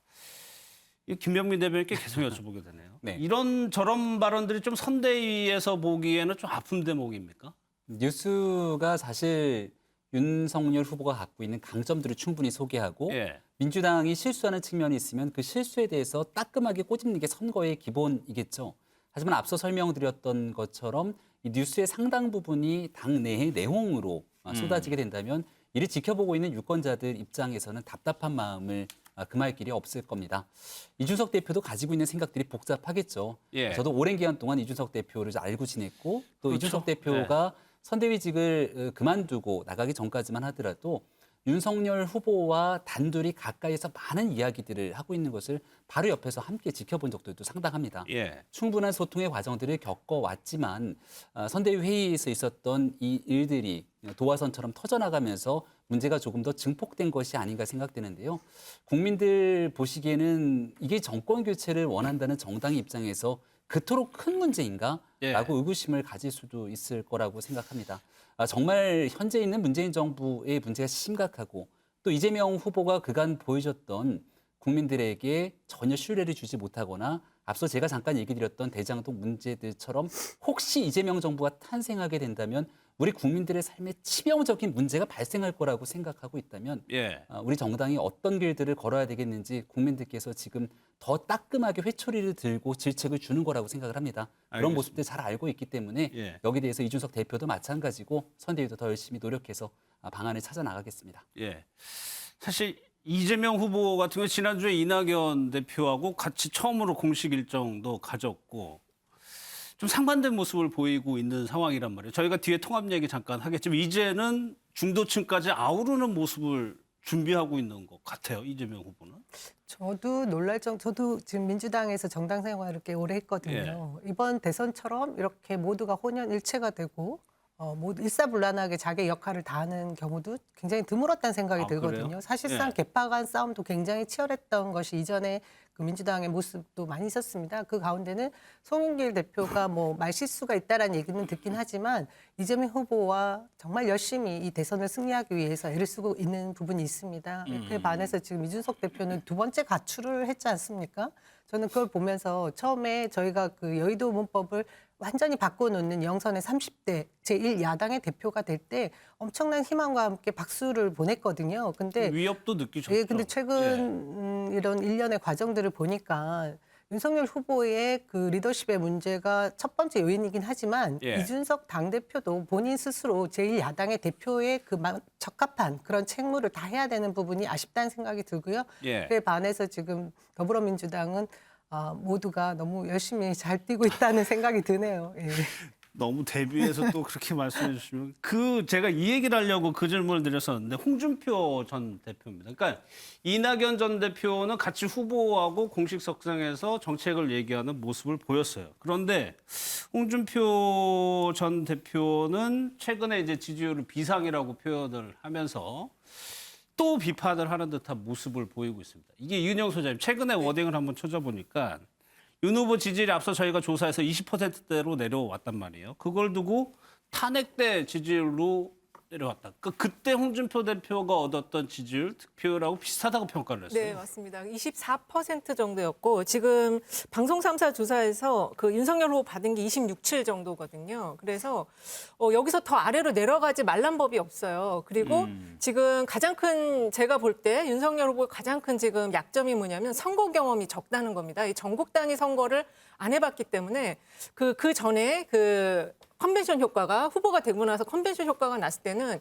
김병민 대변인께 계속 여쭤보게 되네요. 이런 저런 발언들이 좀 선대위에서 보기에는 좀 아픈 대목입니까? 뉴스가 사실 윤석열 후보가 갖고 있는 강점들을 충분히 소개하고 민주당이 실수하는 측면이 있으면 그 실수에 대해서 따끔하게 꼬집는 게 선거의 기본이겠죠. 하지만 앞서 설명드렸던 것처럼 이 뉴스의 상당 부분이 당내의 내용으로 쏟아지게 된다면 이를 지켜보고 있는 유권자들 입장에서는 답답한 마음을 금할 길이 없을 겁니다. 이준석 대표도 가지고 있는 생각들이 복잡하겠죠. 저도 오랜 기간 동안 이준석 대표를 알고 지냈고 또 이준석 대표가 선대위직을 그만두고 나가기 전까지만 하더라도 윤석열 후보와 단둘이 가까이서 많은 이야기들을 하고 있는 것을 바로 옆에서 함께 지켜본 적도 상당합니다. 충분한 소통의 과정들을 겪어왔지만 선대위 회의에서 있었던 이 일들이 도화선처럼 터져나가면서 문제가 조금 더 증폭된 것이 아닌가 생각되는데요. 국민들 보시기에는 이게 정권 교체를 원한다는 정당의 입장에서 그토록 큰 문제인가? 라고 의구심을 가질 수도 있을 거라고 생각합니다. 정말 현재 있는 문재인 정부의 문제가 심각하고 또 이재명 후보가 그간 보여줬던 국민들에게 전혀 신뢰를 주지 못하거나 앞서 제가 잠깐 얘기 드렸던 대장동 문제들처럼 혹시 이재명 정부가 탄생하게 된다면 우리 국민들의 삶에 치명적인 문제가 발생할 거라고 생각하고 있다면 우리 정당이 어떤 길들을 걸어야 되겠는지 국민들께서 지금 더 따끔하게 회초리를 들고 질책을 주는 거라고 생각을 합니다. 그런 모습들 잘 알고 있기 때문에 여기에 대해서 이준석 대표도 마찬가지고 선대위도 더 열심히 노력해서 방안을 찾아 나가겠습니다. 사실 이재명 후보 같은 경우 지난주에 이낙연 대표하고 같이 처음으로 공식 일정도 가졌고 좀 상반된 모습을 보이고 있는 상황이란 말이에요. 저희가 뒤에 통합 얘기 잠깐 하겠지만 이제는 중도층까지 아우르는 모습을 준비하고 있는 것 같아요. 이재명 후보는. 저도 지금 민주당에서 정당 생활을 꽤 오래 했거든요. 이번 대선처럼 이렇게 모두가 혼연일체가 되고 모두 일사불란하게 자기의 역할을 다하는 경우도 굉장히 드물었다는 생각이 들거든요. 그래요? 사실상 개파 간 싸움도 굉장히 치열했던 것이 이전에 그 민주당의 모습도 많이 있었습니다. 그 가운데는 송영길 대표가 말실수가 있다라는 얘기는 듣긴 하지만 이재명 후보와 정말 열심히 이 대선을 승리하기 위해서 애를 쓰고 있는 부분이 있습니다. 그에 반해서 지금 이준석 대표는 두 번째 가출을 했지 않습니까? 저는 그걸 보면서 처음에 저희가 그 여의도 문법을 완전히 바꿔놓는 영선의 30대 제1야당의 대표가 될 때 엄청난 희망과 함께 박수를 보냈거든요. 근데 위협도 느끼셨죠. 근데 최근 이런 일련의 과정들을 보니까 윤석열 후보의 그 리더십의 문제가 첫 번째 요인이긴 하지만 이준석 당대표도 본인 스스로 제1야당의 대표의 그 적합한 그런 책무를 다 해야 되는 부분이 아쉽다는 생각이 들고요. 그에 반해서 지금 더불어민주당은 모두가 너무 열심히 잘 뛰고 있다는 생각이 드네요. 너무 대비해서 또 그렇게 말씀해 주시면 제가 이 얘기를 하려고 그 질문을 드렸었는데 홍준표 전 대표입니다. 그러니까 이낙연 전 대표는 같이 후보하고 공식 석상에서 정책을 얘기하는 모습을 보였어요. 그런데 홍준표 전 대표는 최근에 이제 지지율을 비상이라고 표현을 하면서 또 비판을 하는 듯한 모습을 보이고 있습니다. 이게 이은영 소장님 최근에 워딩을 한번 찾아보니까 윤 후보 지지율이 앞서 저희가 조사해서 20%대로 내려왔단 말이에요. 그걸 두고 탄핵대 지지율로 내려왔다. 그때 홍준표 대표가 얻었던 지지율 득표율하고 비슷하다고 평가를 했어요. 네, 맞습니다. 24% 정도였고 지금 방송 3사 조사에서 그 윤석열 후보 받은 게 26.7 정도거든요. 그래서 여기서 더 아래로 내려가지 말란 법이 없어요. 그리고 지금 가장 큰 제가 볼 때 윤석열 후보의 가장 큰 지금 약점이 뭐냐면 선거 경험이 적다는 겁니다. 이 전국 단위 선거를 안 해봤기 때문에 그 전에 그 컨벤션 효과가 후보가 되고 나서 컨벤션 효과가 났을 때는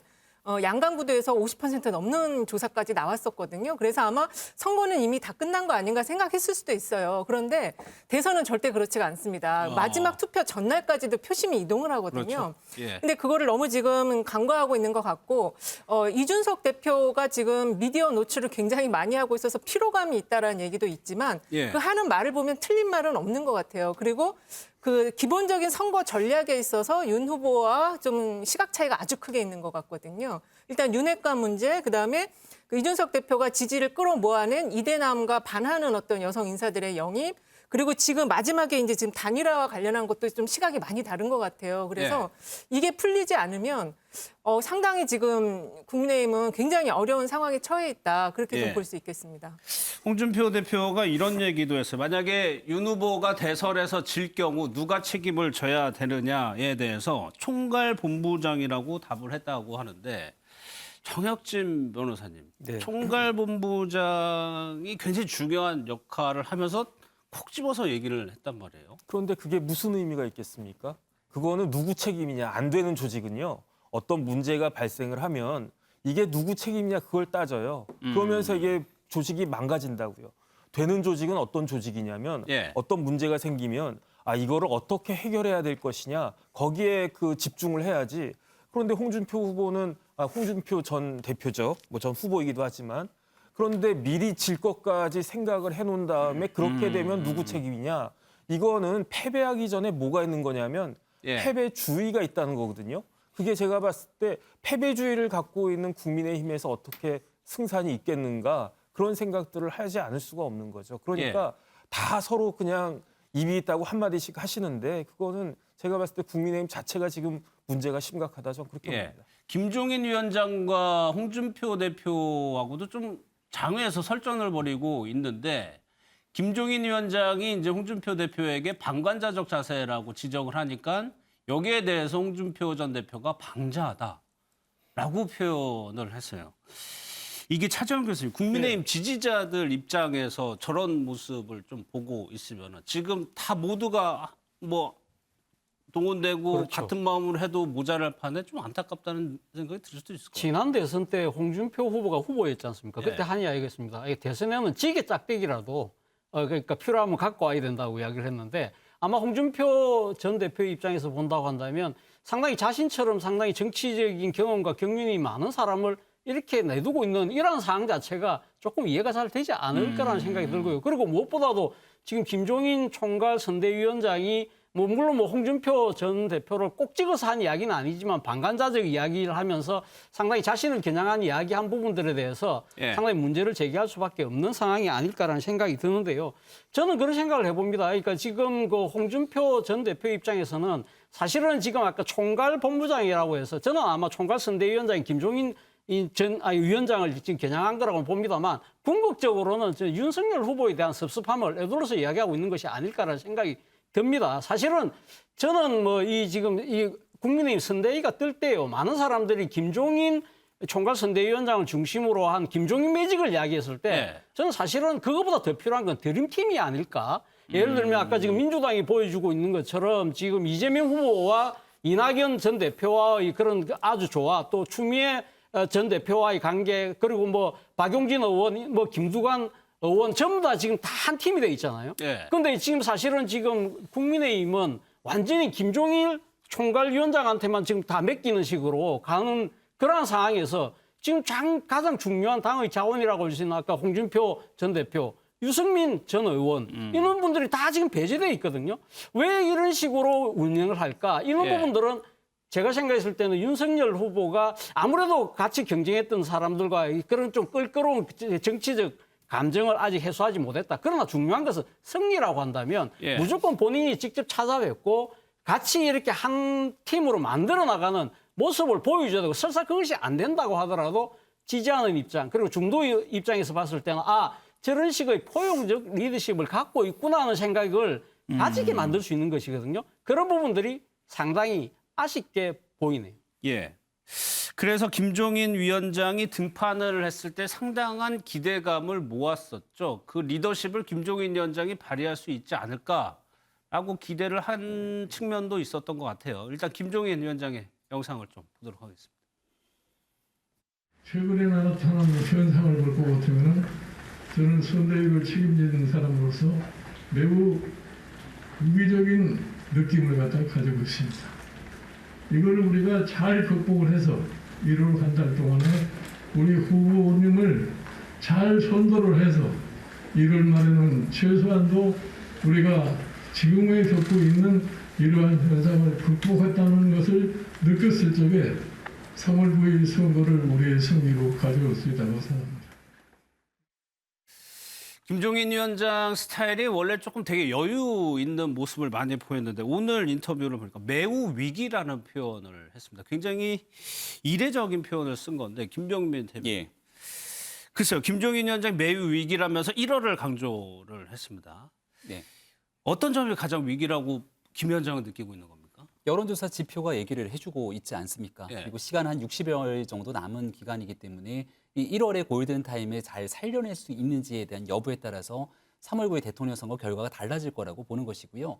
양강구도에서 50% 넘는 조사까지 나왔었거든요. 그래서 아마 선거는 이미 다 끝난 거 아닌가 생각했을 수도 있어요. 그런데 대선은 절대 그렇지가 않습니다. 마지막 투표 전날까지도 표심이 이동을 하거든요. 그렇죠. 예. 근데 그거를 너무 지금 간과하고 있는 것 같고 이준석 대표가 지금 미디어 노출을 굉장히 많이 하고 있어서 피로감이 있다라는 얘기도 있지만 예. 그 하는 말을 보면 틀린 말은 없는 것 같아요. 그리고 그 기본적인 선거 전략에 있어서 윤 후보와 좀 시각 차이가 아주 크게 있는 것 같거든요. 일단 윤핵관 문제, 그다음에 그 이준석 대표가 지지를 끌어모아낸 이대남과 반하는 어떤 여성 인사들의 영입, 그리고 지금 마지막에 이제 지금 단일화와 관련한 것도 좀 시각이 많이 다른 것 같아요. 그래서 이게 풀리지 않으면 상당히 지금 국민의힘은 굉장히 어려운 상황에 처해 있다. 그렇게 좀 볼 수 있겠습니다. 홍준표 대표가 이런 얘기도 했어요. 만약에 윤 후보가 대선에서 질 경우 누가 책임을 져야 되느냐에 대해서 총괄본부장이라고 답을 했다고 하는데 정혁진 변호사님, 네. 총괄본부장이 굉장히 중요한 역할을 하면서 콕 집어서 얘기를 했단 말이에요. 그런데 그게 무슨 의미가 있겠습니까? 그거는 누구 책임이냐. 안 되는 조직은요. 어떤 문제가 발생을 하면 이게 누구 책임이냐 그걸 따져요. 그러면서 이게 조직이 망가진다고요. 되는 조직은 어떤 조직이냐면 어떤 문제가 생기면 이거를 어떻게 해결해야 될 것이냐 거기에 그 집중을 해야지. 그런데 홍준표 후보는 홍준표 전 대표죠. 뭐 전 후보이기도 하지만 그런데 미리 질 것까지 생각을 해놓은 다음에 그렇게 되면 누구 책임이냐. 이거는 패배하기 전에 뭐가 있는 거냐면 패배주의가 있다는 거거든요. 그게 제가 봤을 때 패배주의를 갖고 있는 국민의힘에서 어떻게 승산이 있겠는가 그런 생각들을 하지 않을 수가 없는 거죠. 그러니까 다 서로 그냥 입이 있다고 한마디씩 하시는데 그거는 제가 봤을 때 국민의힘 자체가 지금 문제가 심각하다. 저는 그렇게 봅니다. 김종인 위원장과 홍준표 대표하고도 좀 장외에서 설전을 벌이고 있는데 김종인 위원장이 이제 홍준표 대표에게 방관자적 자세라고 지적을 하니까 여기에 대해서 홍준표 전 대표가 방자하다라고 표현을 했어요. 이게 차재원 교수님, 국민의힘 지지자들 입장에서 저런 모습을 좀 보고 있으면 지금 다 모두가 뭐 동원되고 같은 마음으로 해도 모자랄 판에 좀 안타깝다는 생각이 들 수도 있을 것 같아요. 지난 대선 때 홍준표 후보가 후보였지 않습니까? 그때 한 이야기했습니다. 대선에는 지게 짝대기라도 그러니까 필요하면 갖고 와야 된다고 이야기를 했는데 아마 홍준표 전 대표 입장에서 본다고 한다면 상당히 자신처럼 상당히 정치적인 경험과 경륜이 많은 사람을 이렇게 내두고 있는 이런 상황 자체가 조금 이해가 잘 되지 않을 거라는 생각이 들고요. 그리고 무엇보다도 지금 김종인 총괄 선대위원장이 물론 홍준표 전 대표를 꼭 찍어서 한 이야기는 아니지만 방관자적 이야기를 하면서 상당히 자신을 겨냥한 이야기한 부분들에 대해서 상당히 문제를 제기할 수밖에 없는 상황이 아닐까라는 생각이 드는데요. 저는 그런 생각을 해봅니다. 그러니까 지금 그 홍준표 전 대표 입장에서는 사실은 지금 아까 총괄 본부장이라고 해서 저는 아마 총괄 선대위원장인 김종인 위원장을 지금 겨냥한 거라고 봅니다만 궁극적으로는 윤석열 후보에 대한 섭섭함을 애둘러서 이야기하고 있는 것이 아닐까라는 생각이 듭니다. 사실은 저는 지금 이 국민의힘 선대위가 뜰 때요. 많은 사람들이 김종인 총괄 선대위원장을 중심으로 한 김종인 매직을 이야기했을 때 저는 사실은 그거보다 더 필요한 건 드림팀이 아닐까. 예를 들면 아까 지금 민주당이 보여주고 있는 것처럼 지금 이재명 후보와 이낙연 전 대표와의 그런 아주 조화 또 추미애 전 대표와의 관계 그리고 박용진 의원 김두관 의원 전부 다 지금 다 한 팀이 돼 있잖아요. 그런데 지금 사실은 지금 국민의힘은 완전히 김종인 총괄위원장한테만 지금 다 맡기는 식으로 가는 그러한 상황에서 지금 가장 중요한 당의 자원이라고 할 수 있는 아까 홍준표 전 대표, 유승민 전 의원 이런 분들이 다 지금 배제돼 있거든요. 왜 이런 식으로 운영을 할까? 이런 부분들은 제가 생각했을 때는 윤석열 후보가 아무래도 같이 경쟁했던 사람들과 그런 좀 껄끄러운 정치적 감정을 아직 해소하지 못했다. 그러나 중요한 것은 승리라고 한다면 예. 무조건 본인이 직접 찾아뵙고 같이 이렇게 한 팀으로 만들어 나가는 모습을 보여줘야 되고 설사 그것이 안 된다고 하더라도 지지하는 입장 그리고 중도 입장에서 봤을 때는 저런 식의 포용적 리더십을 갖고 있구나 하는 생각을 가지게 만들 수 있는 것이거든요. 그런 부분들이 상당히 아쉽게 보이네요. 예. 그래서 김종인 위원장이 등판을 했을 때 상당한 기대감을 모았었죠. 그 리더십을 김종인 위원장이 발휘할 수 있지 않을까라고 기대를 한 측면도 있었던 것 같아요. 일단 김종인 위원장의 영상을 좀 보도록 하겠습니다. 최근에 나타난 현상을 볼 것 같으면 저는 선대위를 책임지는 사람으로서 매우 위기적인 느낌을 가지고 있습니다. 이걸 우리가 잘 극복을 해서 1월 한 달 동안에 우리 후보님을 잘 선도를 해서 1월 말에는 최소한도 우리가 지금에 겪고 있는 이러한 현상을 극복했다는 것을 느꼈을 적에 3월 9일 선거를 우리의 승리로 가져올 수 있다고 생각합니다. 김종인 위원장 스타일이 원래 조금 되게 여유 있는 모습을 많이 보였는데 오늘 인터뷰를 보니까 매우 위기라는 표현을 했습니다. 굉장히 이례적인 표현을 쓴 건데 김병민 대표. 예. 글쎄요. 김종인 위원장이 매우 위기라면서 1월을 강조를 했습니다. 네. 어떤 점이 가장 위기라고 김 위원장은 느끼고 있는 겁니까? 여론조사 지표가 얘기를 해주고 있지 않습니까? 예. 그리고 시간 한 60여일 정도 남은 기간이기 때문에 이 1월의 골든 타임에 잘 살려낼 수 있는지에 대한 여부에 따라서 3월 9일 대통령 선거 결과가 달라질 거라고 보는 것이고요.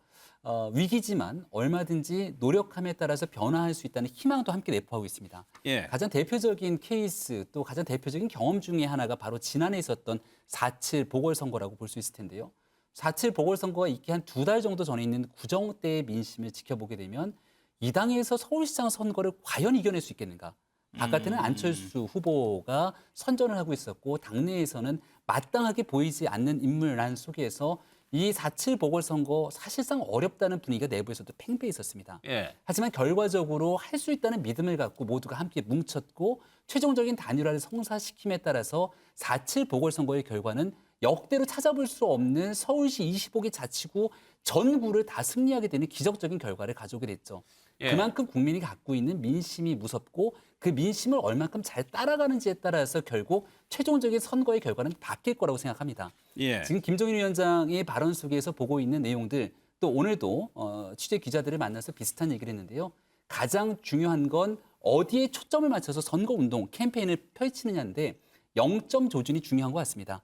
위기지만 얼마든지 노력함에 따라서 변화할 수 있다는 희망도 함께 내포하고 있습니다. 예. 가장 대표적인 케이스 또 가장 대표적인 경험 중에 하나가 바로 지난해 있었던 4.7 보궐선거라고 볼 수 있을 텐데요. 4.7 보궐선거가 있기 한 2달 정도 전에 있는 구정 때의 민심을 지켜보게 되면 이 당에서 서울시장 선거를 과연 이겨낼 수 있겠는가? 바깥에는 안철수 후보가 선전을 하고 있었고 당내에서는 마땅하게 보이지 않는 인물란 속에서 이 4.7 보궐선거 사실상 어렵다는 분위기가 내부에서도 팽배해 있었습니다. 예. 하지만 결과적으로 할 수 있다는 믿음을 갖고 모두가 함께 뭉쳤고 최종적인 단일화를 성사시킴에 따라서 4.7 보궐선거의 결과는 역대로 찾아볼 수 없는 서울시 25개 자치구 전구를 다 승리하게 되는 기적적인 결과를 가져오게 됐죠. 예. 그만큼 국민이 갖고 있는 민심이 무섭고 그 민심을 얼만큼 잘 따라가는지에 따라서 결국 최종적인 선거의 결과는 바뀔 거라고 생각합니다. 예. 지금 김종인 위원장의 발언 속에서 보고 있는 내용들 또 오늘도 취재 기자들을 만나서 비슷한 얘기를 했는데요. 가장 중요한 건 어디에 초점을 맞춰서 선거운동 캠페인을 펼치느냐인데 0점 조준이 중요한 것 같습니다.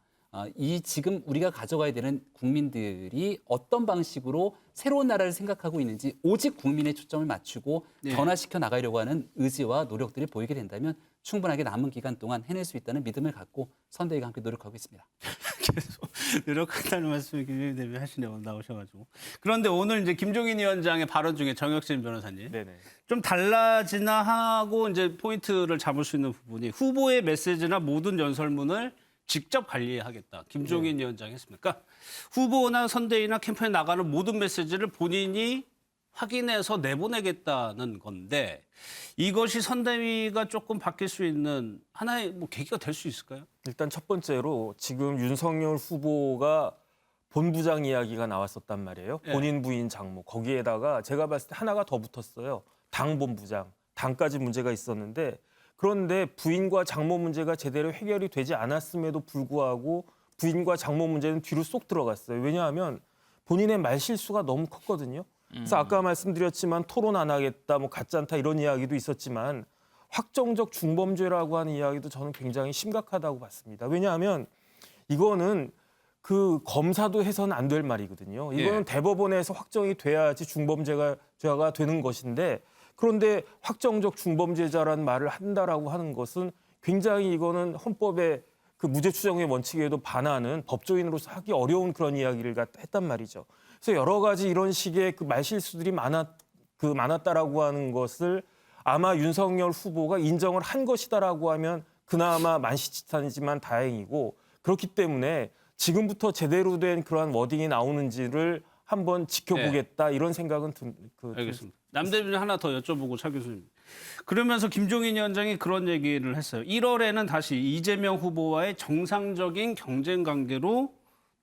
이 지금 우리가 가져가야 되는 국민들이 어떤 방식으로 새로운 나라를 생각하고 있는지 오직 국민의 초점을 맞추고 네. 변화시켜 나가려고 하는 의지와 노력들을 보이게 된다면 충분하게 남은 기간 동안 해낼 수 있다는 믿음을 갖고 선대위가 함께 노력하고 있습니다. 계속 노력한다는 말씀을 김종인 대표 하시네요. 나오셔가지고. 그런데 오늘 이제 김종인 위원장의 발언 중에 정혁진 변호사님. 네네. 좀 달라지나 하고 이제 포인트를 잡을 수 있는 부분이 후보의 메시지나 모든 연설문을 직접 관리하겠다. 김종인 위원장이 했습니까? 후보나 선대위나 캠프에 나가는 모든 메시지를 본인이 확인해서 내보내겠다는 건데 이것이 선대위가 조금 바뀔 수 있는 하나의 계기가 될 수 있을까요? 일단 첫 번째로 지금 윤석열 후보가 본부장 이야기가 나왔었단 말이에요. 네. 본인 부인 장모. 거기에다가 제가 봤을 때 하나가 더 붙었어요. 당 본부장. 당까지 문제가 있었는데 그런데 부인과 장모 문제가 제대로 해결이 되지 않았음에도 불구하고 부인과 장모 문제는 뒤로 쏙 들어갔어요. 왜냐하면 본인의 말실수가 너무 컸거든요. 그래서 아까 말씀드렸지만 토론 안 하겠다, 가짜anta 이런 이야기도 있었지만 확정적 중범죄라고 하는 이야기도 저는 굉장히 심각하다고 봤습니다. 왜냐하면 이거는 그 검사도 해서는 안 될 말이거든요. 이거는 대법원에서 확정이 돼야지 중범죄가 되는 것인데 그런데 확정적 중범죄자라는 말을 한다라고 하는 것은 굉장히 이거는 헌법의 그 무죄 추정의 원칙에도 반하는 법조인으로서 하기 어려운 그런 이야기를 했단 말이죠. 그래서 여러 가지 이런 식의 그 말실수들이 많았다라고 하는 것을 아마 윤석열 후보가 인정을 한 것이다라고 하면 그나마 만시지탄이지만 다행이고 그렇기 때문에 지금부터 제대로 된 그러한 워딩이 나오는지를 한번 지켜보겠다 이런 생각은 알겠습니다. 남 대표님 하나 더 여쭤보고 차 교수님. 그러면서 김종인 위원장이 그런 얘기를 했어요. 1월에는 다시 이재명 후보와의 정상적인 경쟁 관계로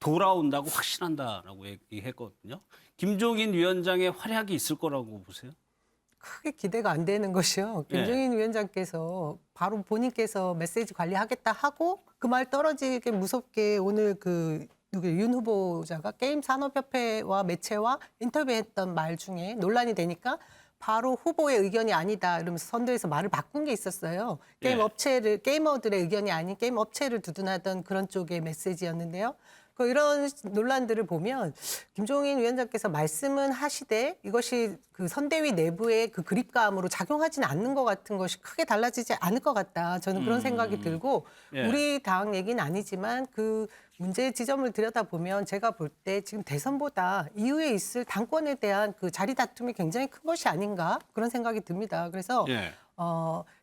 돌아온다고 확신한다라고 얘기했거든요. 김종인 위원장의 활약이 있을 거라고 보세요? 크게 기대가 안 되는 것이요. 김종인 위원장께서 바로 본인께서 메시지 관리하겠다 하고 그 말 떨어지게 무섭게 오늘 윤 후보자가 게임산업협회와 매체와 인터뷰했던 말 중에 논란이 되니까 바로 후보의 의견이 아니다 이러면서 선도에서 말을 바꾼 게 있었어요. 게이머들의 의견이 아닌 게임 업체를 두둔하던 그런 쪽의 메시지였는데요. 이런 논란들을 보면 김종인 위원장께서 말씀은 하시되 이것이 그 선대위 내부의 그 그립감으로 작용하지는 않는 것 같은 것이 크게 달라지지 않을 것 같다. 저는 그런 생각이 들고 우리 당 얘기는 아니지만 그 문제의 지점을 들여다보면 제가 볼 때 지금 대선보다 이후에 있을 당권에 대한 그 자리 다툼이 굉장히 큰 것이 아닌가 그런 생각이 듭니다. 그래서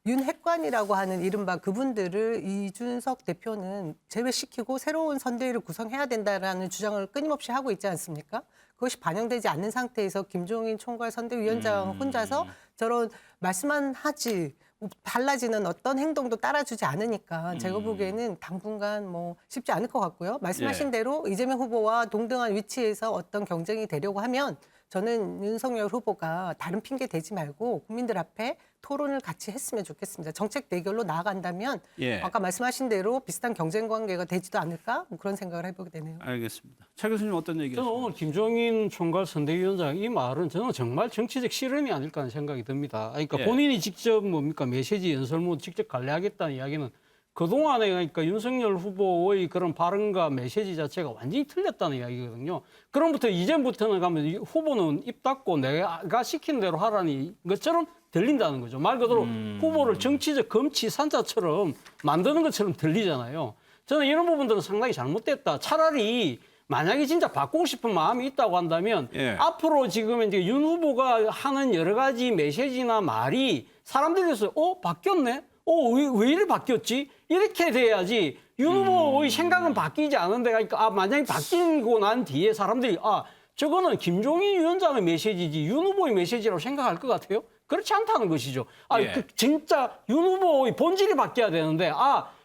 윤핵관이라고 하는 이른바 그분들을 이준석 대표는 제외시키고 새로운 선대위를 구성해야 된다라는 주장을 끊임없이 하고 있지 않습니까? 그것이 반영되지 않는 상태에서 김종인 총괄 선대위원장 혼자서 저런 말씀만 하지 달라지는 어떤 행동도 따라주지 않으니까 제가 보기에는 당분간 쉽지 않을 것 같고요. 말씀하신 대로 이재명 후보와 동등한 위치에서 어떤 경쟁이 되려고 하면 저는 윤석열 후보가 다른 핑계 대지 말고 국민들 앞에 토론을 같이 했으면 좋겠습니다. 정책 대결로 나아간다면 아까 말씀하신 대로 비슷한 경쟁 관계가 되지도 않을까 그런 생각을 해보게 되네요. 알겠습니다. 차 교수님 어떤 얘기하세요? 저는 오늘 김종인 총괄 선대위원장 이 말은 저는 정말 정치적 실언이 아닐까 하는 생각이 듭니다. 그러니까 본인이 직접 메시지 연설문 직접 관리하겠다는 이야기는 그동안에 그러니까 윤석열 후보의 그런 발언과 메시지 자체가 완전히 틀렸다는 이야기거든요. 그럼부터 이전부터는 가면 후보는 입 닫고 내가 시킨 대로 하라는 것처럼 들린다는 거죠. 말 그대로 후보를 정치적 검치 산자처럼 만드는 것처럼 들리잖아요. 저는 이런 부분들은 상당히 잘못됐다. 차라리 만약에 진짜 바꾸고 싶은 마음이 있다고 한다면 앞으로 지금 이제 윤 후보가 하는 여러 가지 메시지나 말이 사람들에서 바뀌었네? 왜 이래 바뀌었지? 이렇게 돼야지 윤 후보의 생각은 바뀌지 않은데 그러니까 만약에 바뀌고 난 뒤에 사람들이 저거는 김종인 위원장의 메시지지 윤 후보의 메시지라고 생각할 것 같아요? 그렇지 않다는 것이죠. 진짜 윤 후보의 본질이 바뀌어야 되는데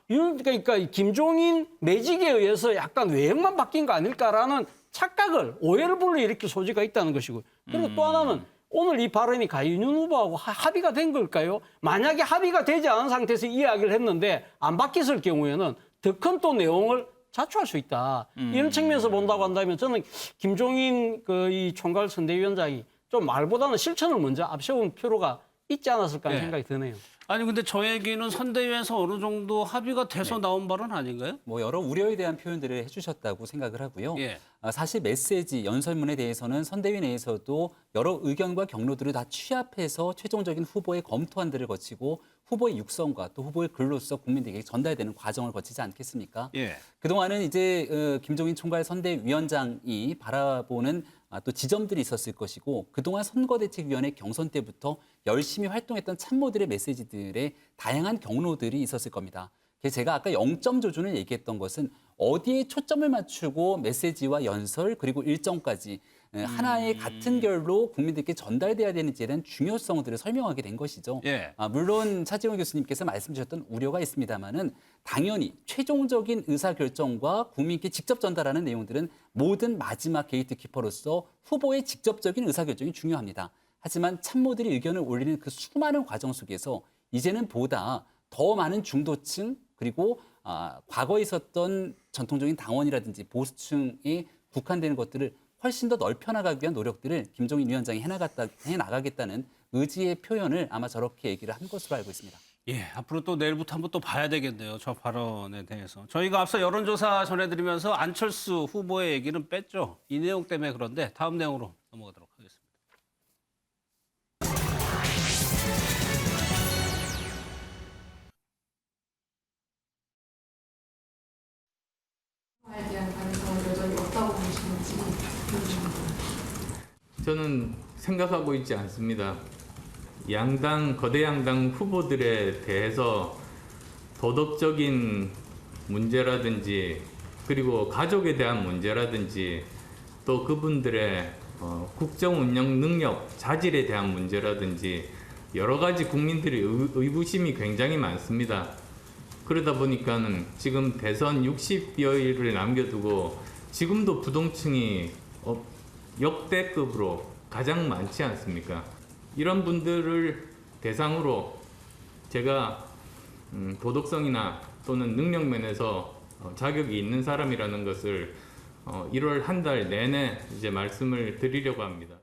그러니까 김종인 매직에 의해서 약간 외형만 바뀐 거 아닐까라는 착각을 오해를 불러일으킬 소지가 있다는 것이고 그리고 또 하나는 오늘 이 발언이 과연 윤 후보하고 합의가 된 걸까요? 만약에 합의가 되지 않은 상태에서 이야기를 했는데 안 바뀌었을 경우에는 더 큰 또 내용을 자초할 수 있다. 이런 측면에서 본다고 한다면 저는 김종인 이 총괄 선대위원장이 좀 말보다는 실천을 먼저 앞세운 필요가 있지 않았을까 하는 생각이 드네요. 아니 근데 저 얘기는 선대위에서 어느 정도 합의가 돼서 나온 발언 아닌가요? 여러 우려에 대한 표현들을 해주셨다고 생각을 하고요. 사실 메시지, 연설문에 대해서는 선대위 내에서도 여러 의견과 경로들을 다 취합해서 최종적인 후보의 검토안들을 거치고 후보의 육성과 또 후보의 글로서 국민들에게 전달되는 과정을 거치지 않겠습니까? 그동안은 이제 김종인 총괄 선대위원장이 바라보는 또 지점들이 있었을 것이고 그동안 선거대책위원회 경선 때부터 열심히 활동했던 참모들의 메시지들의 다양한 경로들이 있었을 겁니다. 그래서 제가 아까 0점 조준을 얘기했던 것은 어디에 초점을 맞추고 메시지와 연설 그리고 일정까지 하나의 같은 결로 국민들께 전달돼야 되는지에 대한 중요성들을 설명하게 된 것이죠. 물론 차지원 교수님께서 말씀 주셨던 우려가 있습니다마는 당연히 최종적인 의사결정과 국민께 직접 전달하는 내용들은 모든 마지막 게이트키퍼로서 후보의 직접적인 의사결정이 중요합니다. 하지만 참모들이 의견을 올리는 그 수많은 과정 속에서 이제는 보다 더 많은 중도층 그리고 과거에 있었던 전통적인 당원이라든지 보수층에 국한되는 것들을 훨씬 더 넓혀나가기 위한 노력들을 김종인 위원장이 해나가겠다는 의지의 표현을 아마 저렇게 얘기를 한 것으로 알고 있습니다. 앞으로 또 내일부터 한번 또 봐야 되겠네요. 저 발언에 대해서. 저희가 앞서 여론조사 전해드리면서 안철수 후보의 얘기는 뺐죠. 이 내용 때문에 그런데 다음 내용으로 넘어가도록 하겠습니다. 대한 가능성은 여전히 없다고 보시는지 저는 생각하고 있지 않습니다. 거대 양당 후보들에 대해서 도덕적인 문제라든지 그리고 가족에 대한 문제라든지 또 그분들의 국정 운영 능력, 자질에 대한 문제라든지 여러 가지 국민들의 의구심이 굉장히 많습니다. 그러다 보니까는 지금 대선 60여일을 남겨두고 지금도 부동층이 역대급으로 가장 많지 않습니까? 이런 분들을 대상으로 제가 도덕성이나 또는 능력 면에서 자격이 있는 사람이라는 것을 1월 한 달 내내 이제 말씀을 드리려고 합니다.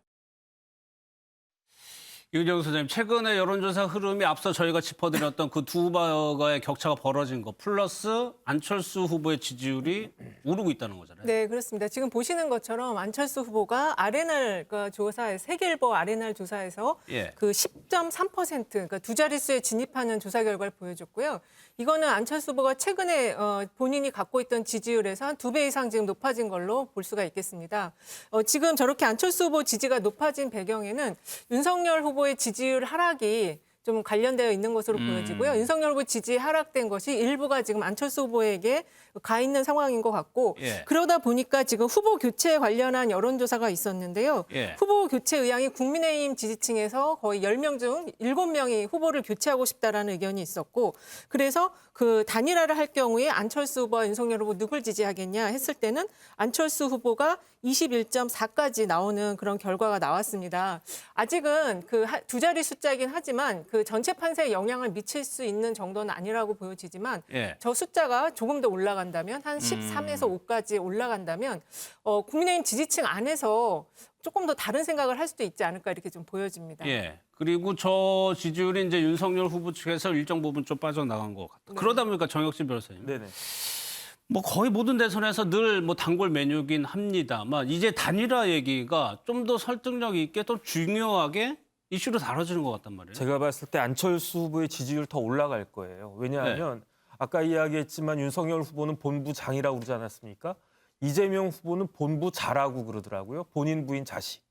윤영석 소장님, 최근에 여론조사 흐름이 앞서 저희가 짚어드렸던 그 두 후보가의 격차가 벌어진 거 플러스 안철수 후보의 지지율이 오르고 있다는 거잖아요. 네, 그렇습니다. 지금 보시는 것처럼 안철수 후보가 아레날 조사에서 세계일보 아레날 조사에서 예. 그 10.3% 그러니까 두 자릿수에 진입하는 조사 결과를 보여줬고요. 이거는 안철수 후보가 최근에 본인이 갖고 있던 지지율에서 한 2배 이상 지금 높아진 걸로 볼 수가 있겠습니다. 지금 저렇게 안철수 후보 지지가 높아진 배경에는 윤석열 후보의 지지율 하락이 좀 관련되어 있는 것으로 보여지고요. 윤석열 후보 지지 하락된 것이 일부가 지금 안철수 후보에게 가 있는 상황인 것 같고 예. 그러다 보니까 지금 후보 교체에 관련한 여론조사가 있었는데요. 예. 후보 교체 의향이 국민의힘 지지층에서 거의 10명 중 7명이 후보를 교체하고 싶다라는 의견이 있었고 그래서 그 단일화를 할 경우에 안철수 후보와 윤석열 후보 누굴 지지하겠냐 했을 때는 안철수 후보가 21.4까지 나오는 그런 결과가 나왔습니다. 아직은 그 두 자리 숫자이긴 하지만 그 전체 판세에 영향을 미칠 수 있는 정도는 아니라고 보여지지만 예. 저 숫자가 조금 더 올라간다면 한 13에서 5까지 올라간다면 국민의힘 지지층 안에서 조금 더 다른 생각을 할 수도 있지 않을까 이렇게 좀 보여집니다. 예. 그리고 저 지지율이 이제 윤석열 후보 측에서 일정 부분 좀 빠져나간 것 같아요. 네. 그러다 보니까 정혁진 변호사님. 네네. 뭐 거의 모든 대선에서 늘 뭐 단골 메뉴긴 합니다만 이제 단일화 얘기가 좀 더 설득력 있게 또 중요하게 이슈로 다뤄지는 것 같단 말이에요. 제가 봤을 때 안철수 후보의 지지율 더 올라갈 거예요. 왜냐하면 아까 이야기했지만 윤석열 후보는 본부장이라고 그러지 않았습니까? 이재명 후보는 본부자라고 그러더라고요. 본인 부인 자식.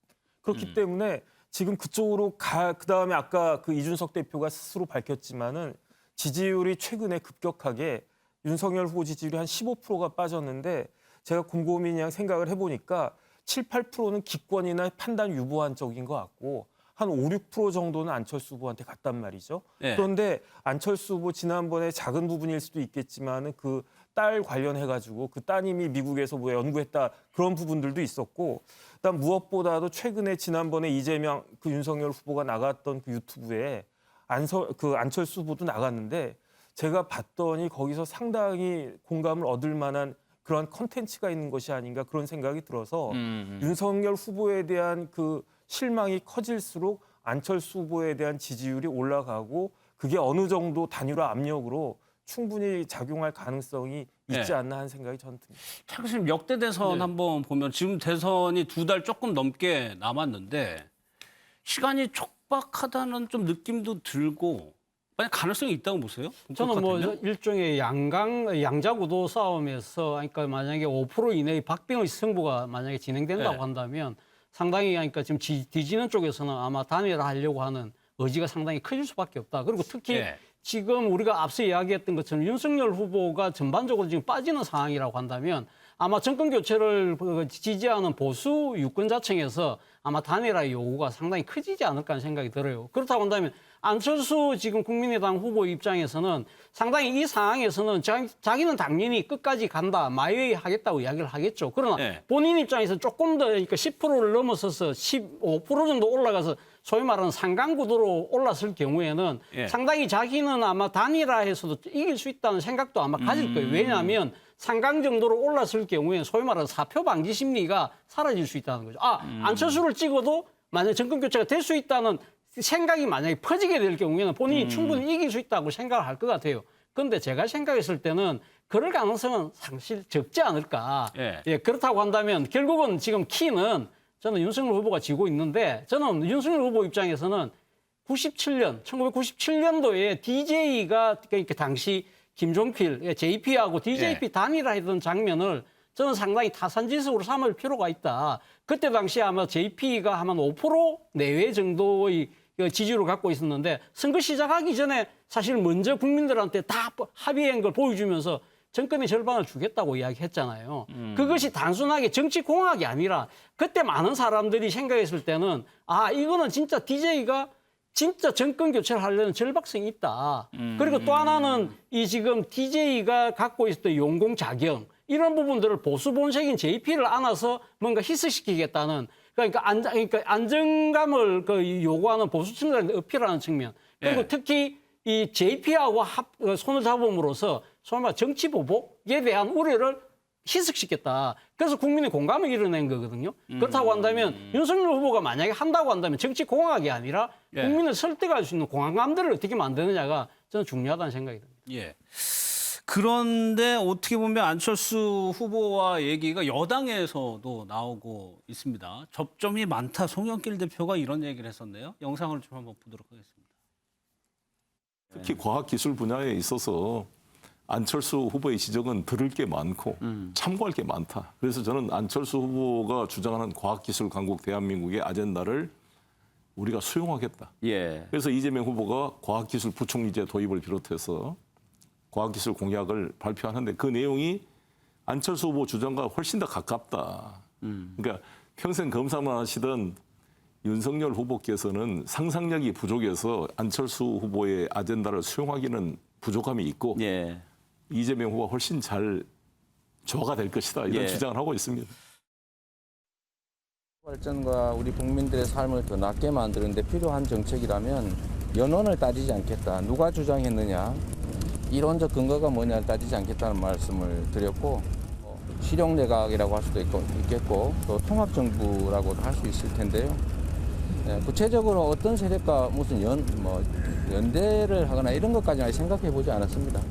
그렇기 때문에 지금 그쪽으로 그다음에 아까 그 이준석 대표가 스스로 밝혔지만은 지지율이 최근에 급격하게 윤석열 후보 지지율이 한 15%가 빠졌는데 제가 곰곰이 그냥 생각을 해보니까 7, 8%는 기권이나 판단 유보한 쪽인 것 같고 한 5, 6% 정도는 안철수 후보한테 갔단 말이죠. 네. 그런데 안철수 후보 지난번에 작은 부분일 수도 있겠지만은 그 딸 관련해가지고 그 따님이 미국에서 뭐 연구했다 그런 부분들도 있었고 그다음 무엇보다도 최근에 지난번에 이재명 그 윤석열 후보가 나갔던 그 유튜브에 안철수 후보도 나갔는데 제가 봤더니 거기서 상당히 공감을 얻을 만한 그런 컨텐츠가 있는 것이 아닌가 그런 생각이 들어서 윤석열 후보에 대한 그 실망이 커질수록 안철수 후보에 대한 지지율이 올라가고 그게 어느 정도 단일화 압력으로 충분히 작용할 가능성이 있지 않나 하는 생각이 저는 듭니다. 지금 역대 대선 한번 보면 지금 대선이 2달 조금 넘게 남았는데 시간이 촉박하다는 좀 느낌도 들고 만약 가능성이 있다고 보세요? 저는 뭐 일종의 양자구도 싸움에서 그러니까 만약에 5% 이내의 박빙의 승부가 만약에 진행된다고 한다면 상당히 그러니까 지금 뒤지는 쪽에서는 아마 단일화하려고 하는 의지가 상당히 커질 수밖에 없다. 그리고 특히 지금 우리가 앞서 이야기했던 것처럼 윤석열 후보가 전반적으로 지금 빠지는 상황이라고 한다면 아마 정권 교체를 지지하는 보수 유권자층에서 아마 단일화 요구가 상당히 커지지 않을까 하는 생각이 들어요. 그렇다고 한다면 안철수 지금 국민의당 후보 입장에서는 상당히 이 상황에서는 자기는 당연히 끝까지 간다, 마이웨이 하겠다고 이야기를 하겠죠. 그러나 본인 입장에서 조금 더 그러니까 10%를 넘어서서 15% 정도 올라가서 소위 말하는 상강구도로 올랐을 경우에는 상당히 자기는 아마 단일화해서도 이길 수 있다는 생각도 아마 가질 거예요. 왜냐하면 상강 정도로 올랐을 경우에는 소위 말하는 사표 방지 심리가 사라질 수 있다는 거죠. 안철수를 찍어도 만약 정권 교체가 될 수 있다는 생각이 만약에 퍼지게 될 경우에는 본인이 충분히 이길 수 있다고 생각을 할 것 같아요. 그런데 제가 생각했을 때는 그럴 가능성은 사실 적지 않을까. 그렇다고 한다면 결국은 지금 키는 저는 윤석열 후보가 지고 있는데 저는 윤석열 후보 입장에서는 1997년도에 DJ가 그러니까 당시 김종필, JP하고 DJP 단일화했던 장면을 저는 상당히 타산지석으로 삼을 필요가 있다. 그때 당시 아마 JP가 아마 5% 내외 정도의 지지율을 갖고 있었는데 선거 시작하기 전에 사실 먼저 국민들한테 다 합의한 걸 보여주면서 정권의 절반을 주겠다고 이야기했잖아요. 그것이 단순하게 정치 공학이 아니라 그때 많은 사람들이 생각했을 때는 이거는 진짜 DJ가 진짜 정권 교체를 하려는 절박성이 있다. 그리고 또 하나는 이 지금 DJ가 갖고 있었던 용공 자격 이런 부분들을 보수 본색인 JP를 안아서 뭔가 희석시키겠다는 그러니까 안정감을 요구하는 보수 측면에 어필하는 측면. 그리고 특히 이 JP하고 손을 잡음으로써 소위 말해 정치 보복에 대한 우려를 희석시켰다. 그래서 국민의 공감을 이뤄낸 거거든요. 그렇다고 한다면 윤석열 후보가 만약에 한다고 한다면 정치 공학이 아니라 국민을 설득할 수 있는 공감들을 어떻게 만드느냐가 저는 중요하다는 생각이 듭니다. 예. 그런데 어떻게 보면 안철수 후보와 얘기가 여당에서도 나오고 있습니다. 접점이 많다. 송영길 대표가 이런 얘기를 했었네요. 영상을 좀 한번 보도록 하겠습니다. 특히 과학기술 분야에 있어서 안철수 후보의 지적은 들을 게 많고 참고할 게 많다. 그래서 저는 안철수 후보가 주장하는 과학기술 강국 대한민국의 아젠다를 우리가 수용하겠다. 그래서 이재명 후보가 과학기술 부총리제 도입을 비롯해서 과학기술 공약을 발표하는데 그 내용이 안철수 후보 주장과 훨씬 더 가깝다. 그러니까 평생 검사만 하시던 윤석열 후보께서는 상상력이 부족해서 안철수 후보의 아젠다를 수용하기는 부족함이 있고 이재명 후보가 훨씬 잘 조화가 될 것이다. 이런 주장을 하고 있습니다. 발전과 우리 국민들의 삶을 더 낫게 만드는 데 필요한 정책이라면 연원을 따지지 않겠다. 누가 주장했느냐, 이론적 근거가 뭐냐를 따지지 않겠다는 말씀을 드렸고 실용내각이라고 할 수도 있겠고 또 통합정부라고도 할 수 있을 텐데요. 구체적으로 어떤 세력과 무슨 연대를 하거나 이런 것까지는 생각해 보지 않았습니다.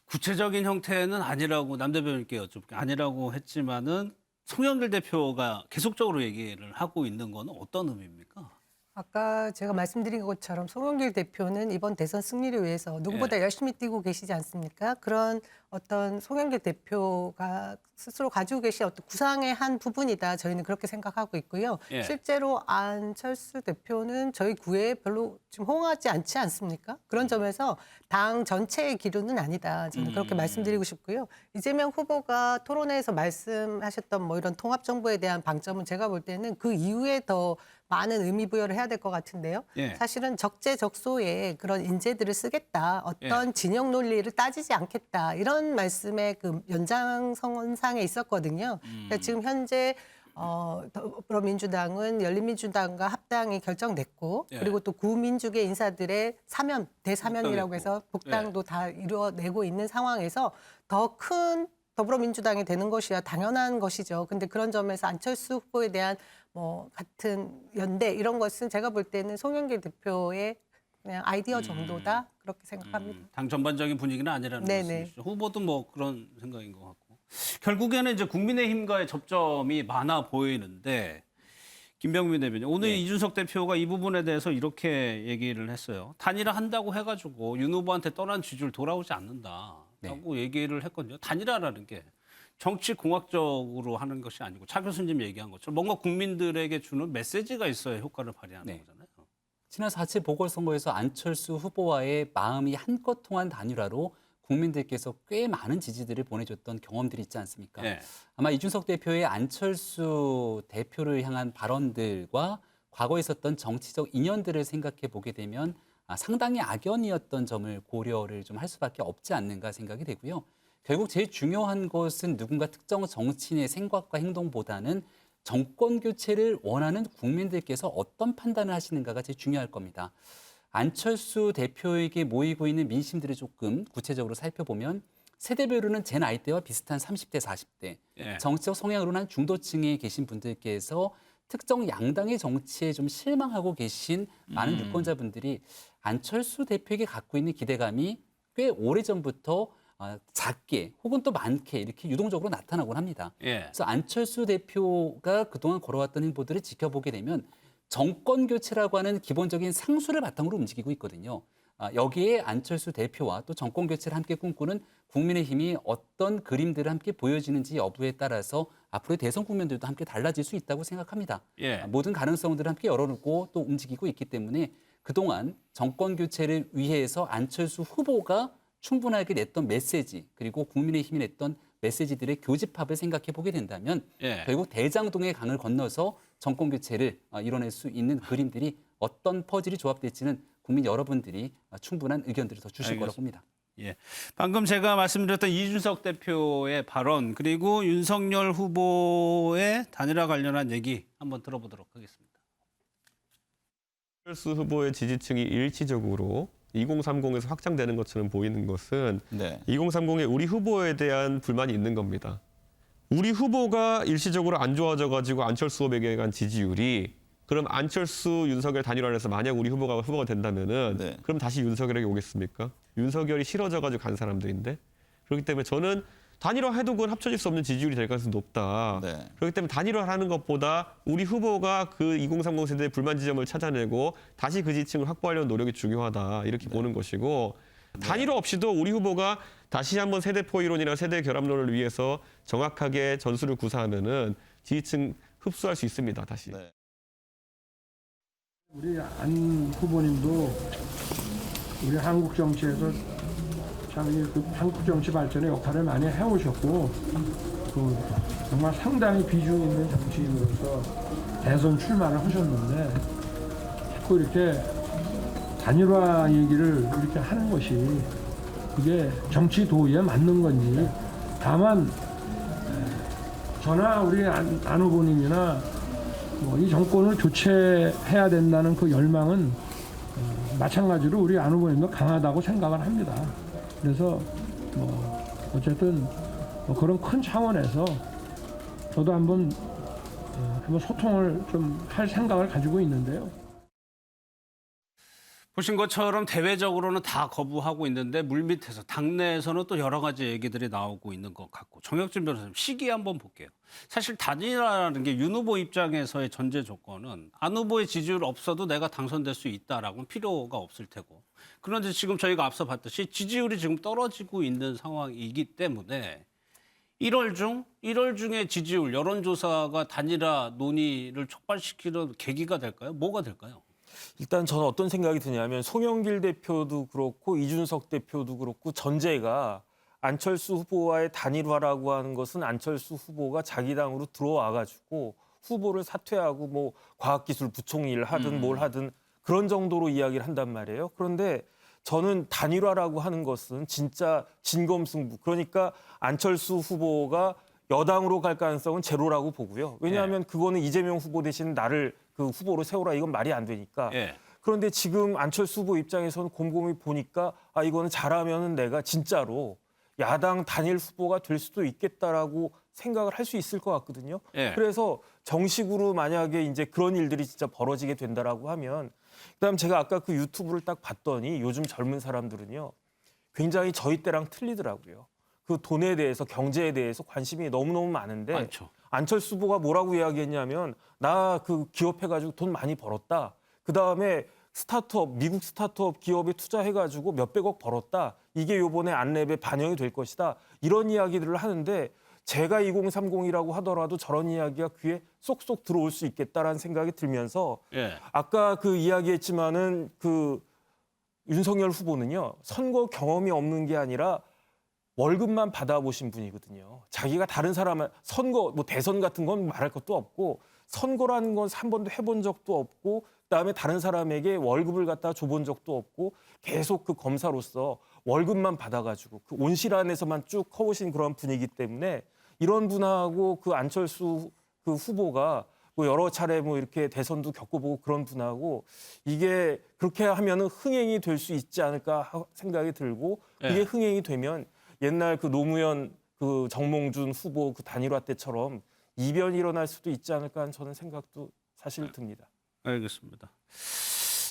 구체적인 형태는 아니라고 남 대표님께 여쭤볼게요. 아니라고 했지만은 송영길 대표가 계속적으로 얘기를 하고 있는 건 어떤 의미입니까? 아까 제가 말씀드린 것처럼 송영길 대표는 이번 대선 승리를 위해서 누구보다 열심히 뛰고 계시지 않습니까? 그런 어떤 송영길 대표가 스스로 가지고 계신 어떤 구상의 한 부분이다. 저희는 그렇게 생각하고 있고요. 실제로 안철수 대표는 저희 구애에 별로 좀 호응하지 않지 않습니까? 그런 점에서 당 전체의 기류는 아니다. 저는 그렇게 말씀드리고 싶고요. 이재명 후보가 토론회에서 말씀하셨던 이런 통합정부에 대한 방점은 제가 볼 때는 그 이후에 더 많은 의미 부여를 해야 될 것 같은데요. 사실은 적재적소에 그런 인재들을 쓰겠다. 어떤 진영 논리를 따지지 않겠다. 이런 말씀의 그 연장선상에 있었거든요. 그러니까 지금 현재 더불어민주당은 열린민주당과 합당이 결정됐고 그리고 또 구민주계 인사들의 사면, 대사면이라고 해서 복당도 다 이루어내고 있는 상황에서 더 큰 더불어민주당이 되는 것이야 당연한 것이죠. 근데 그런 점에서 안철수 후보에 대한 같은 연대 이런 것은 제가 볼 때는 송영길 대표의 그냥 아이디어 정도다 그렇게 생각합니다. 당 전반적인 분위기는 아니라는 말씀이시죠. 후보도 그런 생각인 것 같고 결국에는 이제 국민의힘과의 접점이 많아 보이는데 김병민 대변인 오늘 이준석 대표가 이 부분에 대해서 이렇게 얘기를 했어요. 단일화한다고 해가지고 윤 후보한테 떠난 지지율 돌아오지 않는다라고 얘기를 했거든요. 단일화라는 게 정치 공학적으로 하는 것이 아니고 차 교수님 얘기한 것처럼 뭔가 국민들에게 주는 메시지가 있어야 효과를 발휘하는 거잖아요. 지난 4.7 보궐선거에서 안철수 후보와의 마음이 한껏 통한 단일화로 국민들께서 꽤 많은 지지들을 보내줬던 경험들이 있지 않습니까? 아마 이준석 대표의 안철수 대표를 향한 발언들과 과거에 있었던 정치적 인연들을 생각해 보게 되면 상당히 악연이었던 점을 고려를 좀 할 수밖에 없지 않는가 생각이 되고요. 결국 제일 중요한 것은 누군가 특정 정치인의 생각과 행동보다는 정권 교체를 원하는 국민들께서 어떤 판단을 하시는가가 제일 중요할 겁니다. 안철수 대표에게 모이고 있는 민심들을 조금 구체적으로 살펴보면 세대별로는 제 나이대와 비슷한 30대, 40대, 정치적 성향으로는 한 중도층에 계신 분들께서 특정 양당의 정치에 좀 실망하고 계신 많은 유권자분들이 안철수 대표에게 갖고 있는 기대감이 꽤 오래전부터 작게 혹은 또 많게 이렇게 유동적으로 나타나곤 합니다. 그래서 안철수 대표가 그동안 걸어왔던 행보들을 지켜보게 되면 정권 교체라고 하는 기본적인 상수를 바탕으로 움직이고 있거든요. 여기에 안철수 대표와 또 정권 교체를 함께 꿈꾸는 국민의힘이 어떤 그림들을 함께 보여지는지 여부에 따라서 앞으로의 대선 국면들도 함께 달라질 수 있다고 생각합니다. 모든 가능성들을 함께 열어놓고 또 움직이고 있기 때문에 그동안 정권 교체를 위해서 안철수 후보가 충분하게 냈던 메시지 그리고 국민의힘이 냈던 메시지들의 교집합을 생각해 보게 된다면 결국 대장동의 강을 건너서 정권 교체를 이뤄낼 수 있는 그림들이 어떤 퍼즐이 조합될지는 국민 여러분들이 충분한 의견들을 더 주실 거라고 봅니다. 예. 방금 제가 말씀드렸던 이준석 대표의 발언 그리고 윤석열 후보의 단일화 관련한 얘기 한번 들어보도록 하겠습니다. 안철수 후보의 지지층이 일치적으로 2030에서 확장되는 것처럼 보이는 것은 2030에 우리 후보에 대한 불만이 있는 겁니다. 우리 후보가 일시적으로 안 좋아져가지고 안철수 후보에게 간 지지율이 그럼 안철수, 윤석열 단일화를 해서 만약 우리 후보가 된다면은 그럼 다시 윤석열에게 오겠습니까? 윤석열이 싫어져가지고 간 사람들인데 그렇기 때문에 저는 단일화해도 그건 합쳐질 수 없는 지지율이 될 가능성이 높다. 그렇기 때문에 단일화하는 것보다 우리 후보가 그 2030 세대의 불만 지점을 찾아내고 다시 그 지지층을 확보하려는 노력이 중요하다. 이렇게 보는 것이고 단일화 없이도 우리 후보가 다시 한번 세대 포이론이나 세대 결합론을 위해서 정확하게 전술을 구사하면은 지지층 흡수할 수 있습니다. 다시. 우리 안 후보님도 우리 한국 정치에서 참 한국 정치 발전에 역할을 많이 해오셨고 정말 상당히 비중 있는 정치인으로서 대선 출마를 하셨는데 자꾸 이렇게 단일화 얘기를 이렇게 하는 것이 그게 정치 도의에 맞는 건지 다만 저나 우리 안 후보님이나 이 정권을 교체해야 된다는 그 열망은 마찬가지로 우리 안 후보님도 강하다고 생각을 합니다. 그래서 어쨌든 그런 큰 차원에서 저도 한번 소통을 좀 할 생각을 가지고 있는데요. 보신 것처럼 대외적으로는 다 거부하고 있는데 물밑에서 당내에서는 또 여러 가지 얘기들이 나오고 있는 것 같고 정혁진 변호사님 시기 한번 볼게요. 사실 단일화라는 게 윤 후보 입장에서의 전제 조건은 안 후보의 지지율 없어도 내가 당선될 수 있다라고는 필요가 없을 테고 그런데 지금 저희가 앞서 봤듯이 지지율이 지금 떨어지고 있는 상황이기 때문에 1월 중에 지지율 여론조사가 단일화 논의를 촉발시키는 계기가 될까요? 뭐가 될까요? 일단 저는 어떤 생각이 드냐면 송영길 대표도 그렇고 이준석 대표도 그렇고 전제가 안철수 후보와의 단일화라고 하는 것은 안철수 후보가 자기 당으로 들어와가지고 후보를 사퇴하고 뭐 과학기술 부총리를 하든 뭘 하든 그런 정도로 이야기를 한단 말이에요. 그런데 저는 단일화라고 하는 것은 진짜 진검승부. 그러니까 안철수 후보가 여당으로 갈 가능성은 제로라고 보고요. 왜냐하면 그거는 이재명 후보 대신 나를 그 후보로 세우라 이건 말이 안 되니까. 그런데 지금 안철수 후보 입장에서는 곰곰이 보니까 이거는 잘하면은 내가 진짜로 야당 단일 후보가 될 수도 있겠다라고 생각을 할 수 있을 것 같거든요. 그래서 정식으로 만약에 이제 그런 일들이 진짜 벌어지게 된다라고 하면 그다음 제가 아까 그 유튜브를 딱 봤더니 요즘 젊은 사람들은요. 굉장히 저희 때랑 틀리더라고요. 그 돈에 대해서 경제에 대해서 관심이 너무너무 많은데 많죠. 안철수 후보가 뭐라고 이야기했냐면 나 그 기업해가지고 돈 많이 벌었다. 그다음에 스타트업 미국 스타트업 기업에 투자해가지고 몇백억 벌었다. 이게 요번에 안랩에 반영이 될 것이다. 이런 이야기들을 하는데 제가 2030이라고 하더라도 저런 이야기가 귀에 쏙쏙 들어올 수 있겠다라는 생각이 들면서 아까 그 이야기했지만은 그 윤석열 후보는요. 선거 경험이 없는 게 아니라 월급만 받아보신 분이거든요. 자기가 다른 사람 선거 뭐 대선 같은 건 말할 것도 없고 선거라는 건 한 번도 해본 적도 없고 그다음에 다른 사람에게 월급을 갖다 줘본 적도 없고 계속 그 검사로서 월급만 받아가지고 그 온실 안에서만 쭉 커오신 그런 분이기 때문에 이런 분하고 그 안철수 그 후보가 뭐 여러 차례 뭐 이렇게 대선도 겪어보고 그런 분하고 이게 그렇게 하면은 흥행이 될 수 있지 않을까 생각이 들고 그게 흥행이 되면 옛날 그 노무현 그 정몽준 후보 그 단일화 때처럼 이변이 일어날 수도 있지 않을까 하는 저는 생각도 사실 듭니다. 알겠습니다.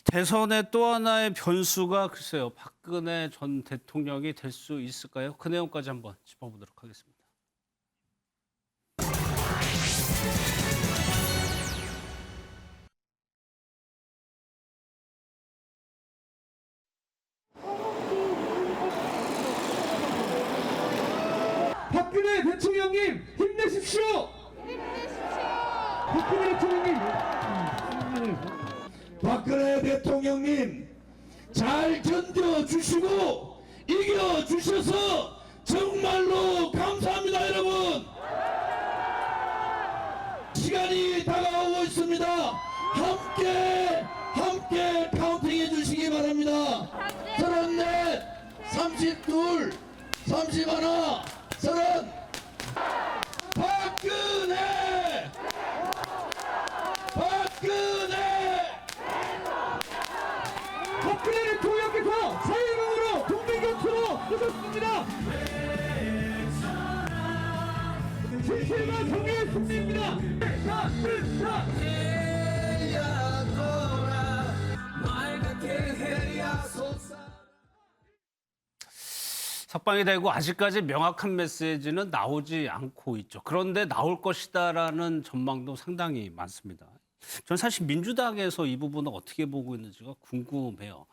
대선의 또 하나의 변수가 글쎄요. 박근혜 전 대통령이 될 수 있을까요? 그 내용까지 한번 짚어보도록 하겠습니다. 박근혜 대통령님 힘내십시오. 박근혜 대통령님. 박근혜 대통령님 잘 견뎌주시고 이겨주셔서 정말로 감사합니다. 여러분 시간이 다가오고 있습니다. 함께 32, 31, 30. 박근혜! 박근혜 대통령께서 사회명으로 국민격투로 오셨습니다. 진실과 정의의 승리입니다. 석방이 되고 아직까지 명확한 메시지는 나오지 않고 있죠. 그런데 나올 것이다라는 전망도 상당히 많습니다. 저는 사실 민주당에서 이 부분을 어떻게 보고 있는지가 궁금해요.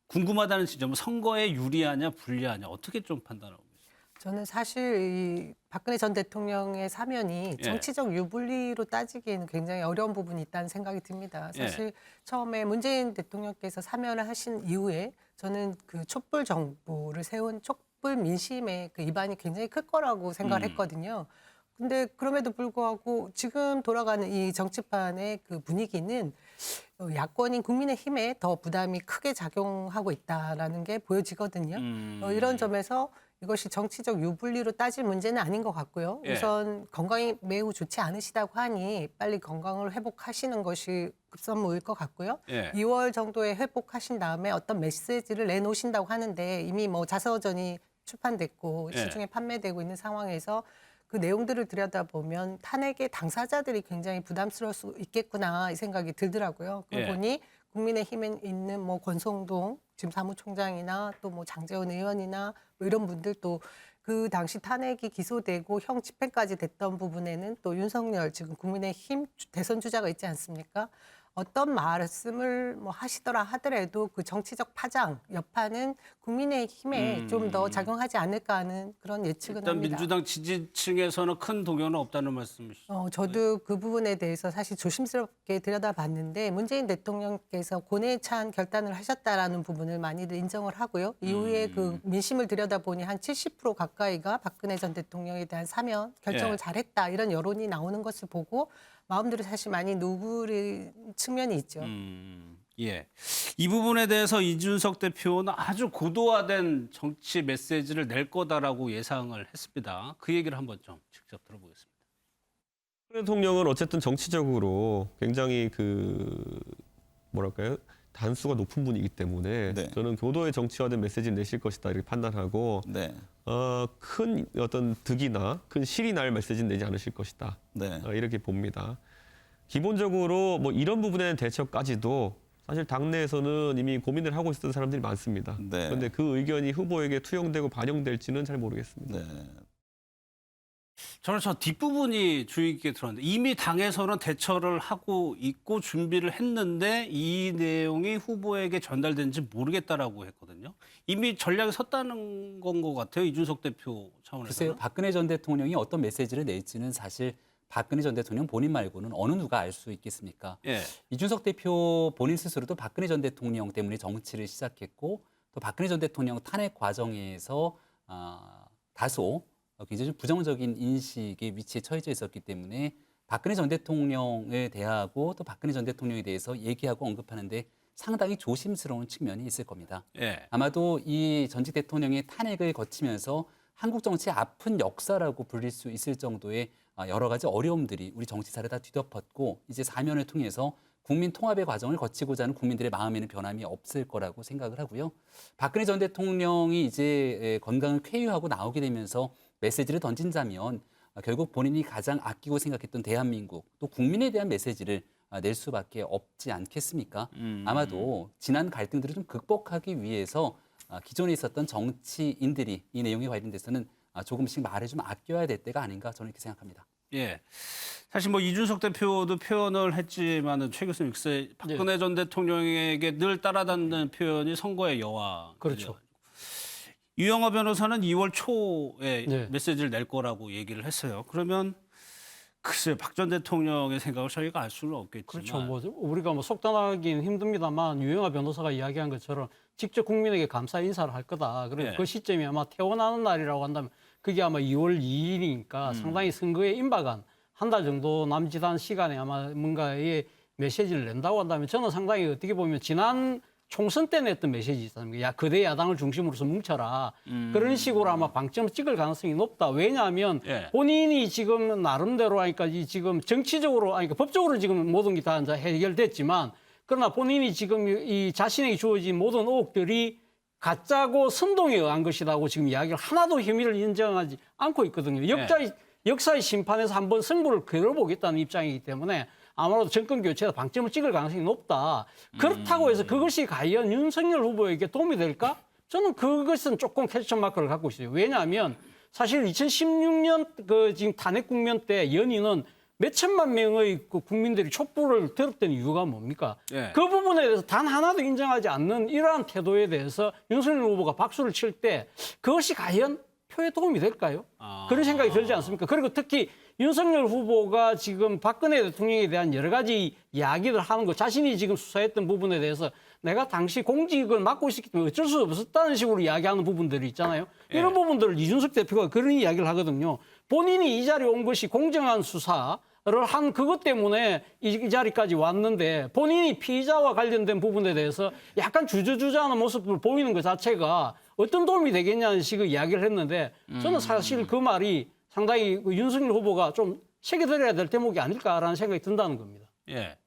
궁금하다는 지점은 선거에 유리하냐 불리하냐 어떻게 좀 판단하고 계세요? 저는 사실 이 박근혜 전 대통령의 사면이 예. 정치적 유불리로 따지기에는 굉장히 어려운 부분이 있다는 생각이 듭니다. 사실 처음에 문재인 대통령께서 사면을 하신 이후에 저는 그 촛불 정부를 세운 촛불 민심의 그 이반이 굉장히 클 거라고 생각을 했거든요. 근데 그럼에도 불구하고 지금 돌아가는 이 정치판의 그 분위기는 야권인 국민의힘에 더 부담이 크게 작용하고 있다라는 게 보여지거든요. 이런 점에서 이것이 정치적 유불리로 따질 문제는 아닌 것 같고요. 예. 우선 건강이 매우 좋지 않으시다고 하니 빨리 건강을 회복하시는 것이 급선무일 것 같고요. 예. 2월 정도에 회복하신 다음에 어떤 메시지를 내놓으신다고 하는데 이미 뭐 자서전이 출판됐고 예. 시중에 판매되고 있는 상황에서 그 내용들을 들여다보면 탄핵의 당사자들이 굉장히 부담스러울 수 있겠구나 이 생각이 들더라고요. 그러고 예. 보니 국민의힘에 있는 뭐 권성동 지금 사무총장이나 또 뭐 장제원 의원이나 뭐 이런 분들도 그 당시 탄핵이 기소되고 형 집행까지 됐던 부분에는 또 윤석열 지금 국민의힘 대선 주자가 있지 않습니까? 어떤 말씀을 뭐 하시더라 하더라도 그 정치적 파장, 여파는 국민의힘에 좀 더 작용하지 않을까 하는 그런 예측은 일단 합니다. 민주당 지지층에서는 큰 동요는 없다는 말씀이시죠? 저도 그 부분에 대해서 사실 조심스럽게 들여다봤는데 문재인 대통령께서 고뇌에 찬 결단을 하셨다라는 부분을 많이들 인정을 하고요. 이후에 그 민심을 들여다보니 한 70% 가까이가 박근혜 전 대통령에 대한 사면 결정을 예. 잘했다 이런 여론이 나오는 것을 보고 마음들이 사실 많이 누그린 측면이 있죠. 예. 이 부분에 대해서 이준석 대표는 아주 고도화된 정치 메시지를 낼 거다라고 예상을 했습니다. 그 얘기를 한번 좀 직접 들어보겠습니다. 대통령은 어쨌든 정치적으로 굉장히 뭐랄까요? 단수가 높은 분이기 때문에 저는 교도의 정치화된 메시지를 내실 것이다 이렇게 판단하고 큰 어떤 득이나 큰 실이 날 메시지는 내지 않으실 것이다 이렇게 봅니다. 기본적으로 뭐 이런 부분에 대한 대처까지도 사실 당내에서는 이미 고민을 하고 있었던 사람들이 많습니다. 그런데 그 의견이 후보에게 투영되고 반영될지는 잘 모르겠습니다. 저는 저 뒷부분이 주의 깊게 들었는데 이미 당에서는 대처를 하고 있고 준비를 했는데 이 내용이 후보에게 전달된지 모르겠다라고 했거든요. 이미 전략에 섰다는 건 것 같아요. 이준석 대표 차원에서. 글쎄요. 박근혜 전 대통령이 어떤 메시지를 낼지는 사실 박근혜 전 대통령 본인 말고는 어느 누가 알 수 있겠습니까? 예. 이준석 대표 본인 스스로도 박근혜 전 대통령 때문에 정치를 시작했고 또 박근혜 전 대통령 탄핵 과정에서 다소 굉장히 좀 부정적인 인식의 위치에 처해져 있었기 때문에 박근혜 전 대통령에 대하고 또 박근혜 전 대통령에 대해서 얘기하고 언급하는데 상당히 조심스러운 측면이 있을 겁니다. 예. 아마도 이 전직 대통령의 탄핵을 거치면서 한국 정치의 아픈 역사라고 불릴 수 있을 정도의 여러 가지 어려움들이 우리 정치사를 다 뒤덮었고 이제 사면을 통해서 국민 통합의 과정을 거치고자 하는 국민들의 마음에는 변함이 없을 거라고 생각을 하고요. 박근혜 전 대통령이 이제 건강을 쾌유하고 나오게 되면서 메시지를 던진다면 결국 본인이 가장 아끼고 생각했던 대한민국 또 국민에 대한 메시지를 낼 수밖에 없지 않겠습니까? 아마도 지난 갈등들을 좀 극복하기 위해서 기존에 있었던 정치인들이 이 내용에 관련돼서는 조금씩 말을 좀 아껴야 될 때가 아닌가 저는 이렇게 생각합니다. 예. 사실 뭐 이준석 대표도 표현을 했지만은 최 교수님 글쎄 박근혜 전 대통령에게 늘 따라다니는 표현이 선거의 여왕. 그렇죠. 유영하 변호사는 2월 초에 메시지를 낼 거라고 얘기를 했어요. 그러면 글쎄 박 전 대통령의 생각을 저희가 알 수는 없겠지만. 그렇죠. 뭐 우리가 뭐 속단하기는 힘듭니다만 유영하 변호사가 이야기한 것처럼 직접 국민에게 감사 인사를 할 거다. 그래서 그 시점이 아마 태어나는 날이라고 한다면 그게 아마 2월 2일이니까 상당히 선거에 임박한 한 달 정도 남짓한 시간에 아마 뭔가의 메시지를 낸다고 한다면 저는 상당히 어떻게 보면 지난 총선 때 냈던 메시지 있습니까? 야, 거대 야당을 중심으로서 뭉쳐라. 그런 식으로 아마 방점을 찍을 가능성이 높다. 왜냐하면 예. 본인이 지금 나름대로 하니까 지금 정치적으로, 아니, 법적으로 지금 모든 게 다 해결됐지만 그러나 본인이 지금 이 자신에게 주어진 모든 의혹들이 가짜고 선동에 의한 것이라고 지금 이야기를 하나도 혐의를 인정하지 않고 있거든요. 역사의 심판에서 한번 승부를 겨뤄보겠다는 입장이기 때문에 아마도 정권 교체에 방점을 찍을 가능성이 높다. 그렇다고 해서 그것이 과연 윤석열 후보에게 도움이 될까? 저는 그것은 조금 퀘스천 마크를 갖고 있어요. 왜냐하면 사실 2016년 그 지금 탄핵 국면 때 연인은 몇 천만 명의 그 국민들이 촛불을 들었던 이유가 뭡니까? 예. 그 부분에 대해서 단 하나도 인정하지 않는 이러한 태도에 대해서 윤석열 후보가 박수를 칠 때 그것이 과연 표에 도움이 될까요? 그런 생각이 들지 않습니까? 그리고 특히 윤석열 후보가 지금 박근혜 대통령에 대한 여러 가지 이야기를 하는 거, 자신이 지금 수사했던 부분에 대해서 내가 당시 공직을 맡고 있었기 때문에 어쩔 수 없었다는 식으로 이야기하는 부분들이 있잖아요. 이런 부분들을 이준석 대표가 그런 이야기를 하거든요. 본인이 이 자리에 온 것이 공정한 수사를 한 그것 때문에 이 자리까지 왔는데 본인이 피의자와 관련된 부분에 대해서 약간 주저주저하는 모습을 보이는 것 자체가 어떤 도움이 되겠냐는 식의 이야기를 했는데 저는 사실 그 말이 상당히 윤석열 후보가 좀 새겨들어야 될 대목이 아닐까라는 생각이 든다는 겁니다. 예.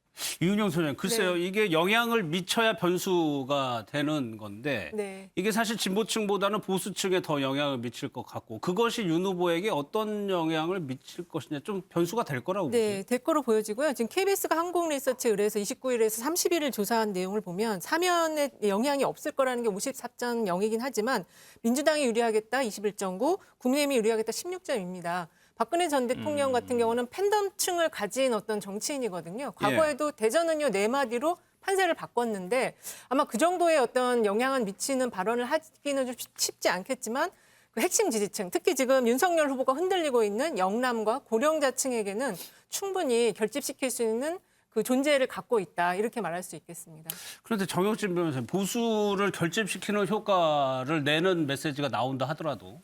이은영 소장님, 글쎄요. 네. 이게 영향을 미쳐야 변수가 되는 건데 네. 이게 사실 진보층보다는 보수층에 더 영향을 미칠 것 같고 그것이 윤 후보에게 어떤 영향을 미칠 것이냐 좀 변수가 될 거라고 보세요. 네, 될 거로 보여지고요. 지금 KBS가 한국리서치에 의뢰해서 29일에서 30일을 조사한 내용을 보면 사면에 영향이 없을 거라는 게 54.0이긴 하지만 민주당이 유리하겠다 21.9, 국민의힘이 유리하겠다 16.입니다. 박근혜 전 대통령 같은 경우는 팬덤층을 가진 어떤 정치인이거든요. 과거에도 대전은요 4마디로 판세를 바꿨는데 아마 그 정도의 어떤 영향을 미치는 발언을 하기는 좀 쉽지 않겠지만 그 핵심 지지층, 특히 지금 윤석열 후보가 흔들리고 있는 영남과 고령자층에게는 충분히 결집시킬 수 있는 그 존재를 갖고 있다. 이렇게 말할 수 있겠습니다. 그런데 정영진 변호사님, 보수를 결집시키는 효과를 내는 메시지가 나온다 하더라도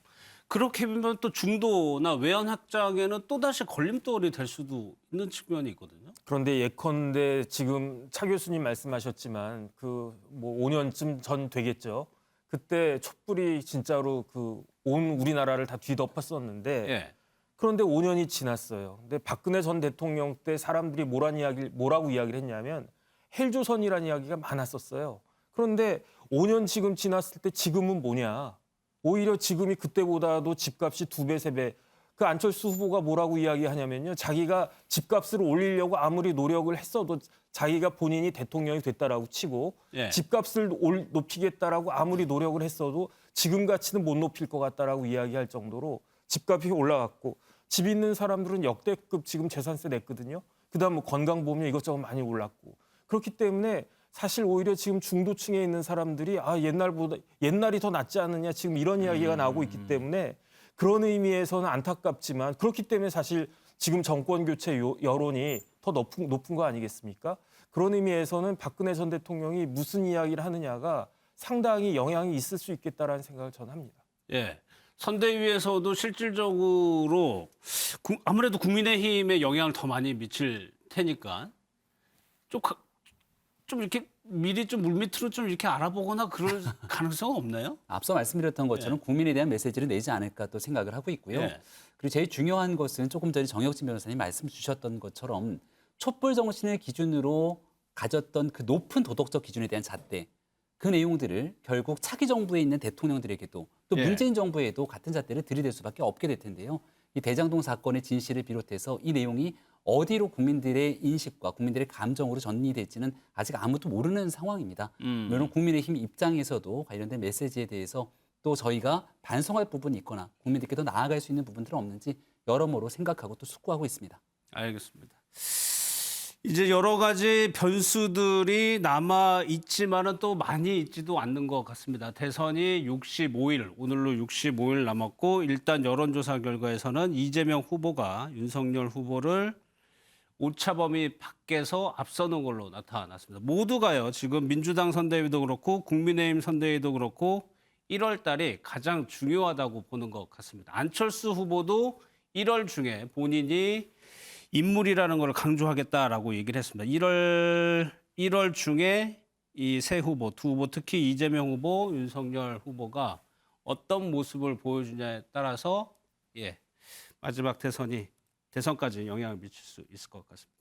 그렇게 보면 또 중도나 외연 확장에는 또다시 걸림돌이 될 수도 있는 측면이 있거든요. 그런데 예컨대 지금 차 교수님 말씀하셨지만 그 뭐 5년쯤 전 되겠죠. 그때 촛불이 진짜로 그 온 우리나라를 다 뒤덮었었는데 예. 그런데 5년이 지났어요. 근데 박근혜 전 대통령 때 사람들이 뭐라고 이야기를 했냐면 헬조선이라는 이야기가 많았었어요. 그런데 5년 지금 지났을 때 지금은 뭐냐? 오히려 지금이 그때보다도 집값이 2배, 3배. 그 안철수 후보가 뭐라고 이야기하냐면요. 자기가 집값을 올리려고 아무리 노력을 했어도 자기가 본인이 대통령이 됐다라고 치고 예. 집값을 높이겠다라고 아무리 노력을 했어도 지금 가치는 못 높일 것 같다라고 이야기할 정도로 집값이 올라갔고 집 있는 사람들은 역대급 지금 재산세 냈거든요. 그다음 뭐 건강보험료 이것저것 많이 올랐고 그렇기 때문에 사실 오히려 지금 중도층에 있는 사람들이 옛날이 더 낫지 않느냐 지금 이런 이야기가 나오고 있기 때문에 그런 의미에서는 안타깝지만 그렇기 때문에 사실 지금 정권 교체 여론이 더 높은 거 아니겠습니까? 그런 의미에서는 박근혜 전 대통령이 무슨 이야기를 하느냐가 상당히 영향이 있을 수 있겠다라는 생각을 저는 합니다. 예. 선대위에서도 실질적으로 아무래도 국민의힘에 영향을 더 많이 미칠 테니까 좀 이렇게 미리 좀 물밑으로 좀 이렇게 알아보거나 그럴 가능성은 없나요? 앞서 말씀드렸던 것처럼 국민에 대한 메시지를 내지 않을까 또 생각을 하고 있고요. 그리고 제일 중요한 것은 조금 전에 정혁진 변호사님 말씀 주셨던 것처럼 촛불 정신을 기준으로 가졌던 그 높은 도덕적 기준에 대한 잣대, 그 내용들을 결국 차기 정부에 있는 대통령들에게도 또 문재인 정부에도 같은 잣대를 들이댈 수밖에 없게 될 텐데요. 이 대장동 사건의 진실을 비롯해서 이 내용이 어디로 국민들의 인식과 국민들의 감정으로 전이될지는 아직 아무도 모르는 상황입니다. 물론 국민의힘 입장에서도 관련된 메시지에 대해서 또 저희가 반성할 부분이 있거나 국민들께 더 나아갈 수 있는 부분들은 없는지 여러모로 생각하고 또 숙고하고 있습니다. 알겠습니다. 이제 여러 가지 변수들이 남아 있지만은 또 많이 있지도 않는 것 같습니다. 대선이 65일, 오늘로 65일 남았고 일단 여론조사 결과에서는 이재명 후보가 윤석열 후보를 오차범위 밖에서 앞서는 걸로 나타났습니다. 모두가요. 지금 민주당 선대위도 그렇고 국민의힘 선대위도 그렇고 1월 달이 가장 중요하다고 보는 것 같습니다. 안철수 후보도 1월 중에 본인이 인물이라는 걸 강조하겠다라고 얘기를 했습니다. 1월 중에 이 세 후보, 두 후보, 특히 이재명 후보, 윤석열 후보가 어떤 모습을 보여주냐에 따라서 마지막 대선까지 영향을 미칠 수 있을 것 같습니다.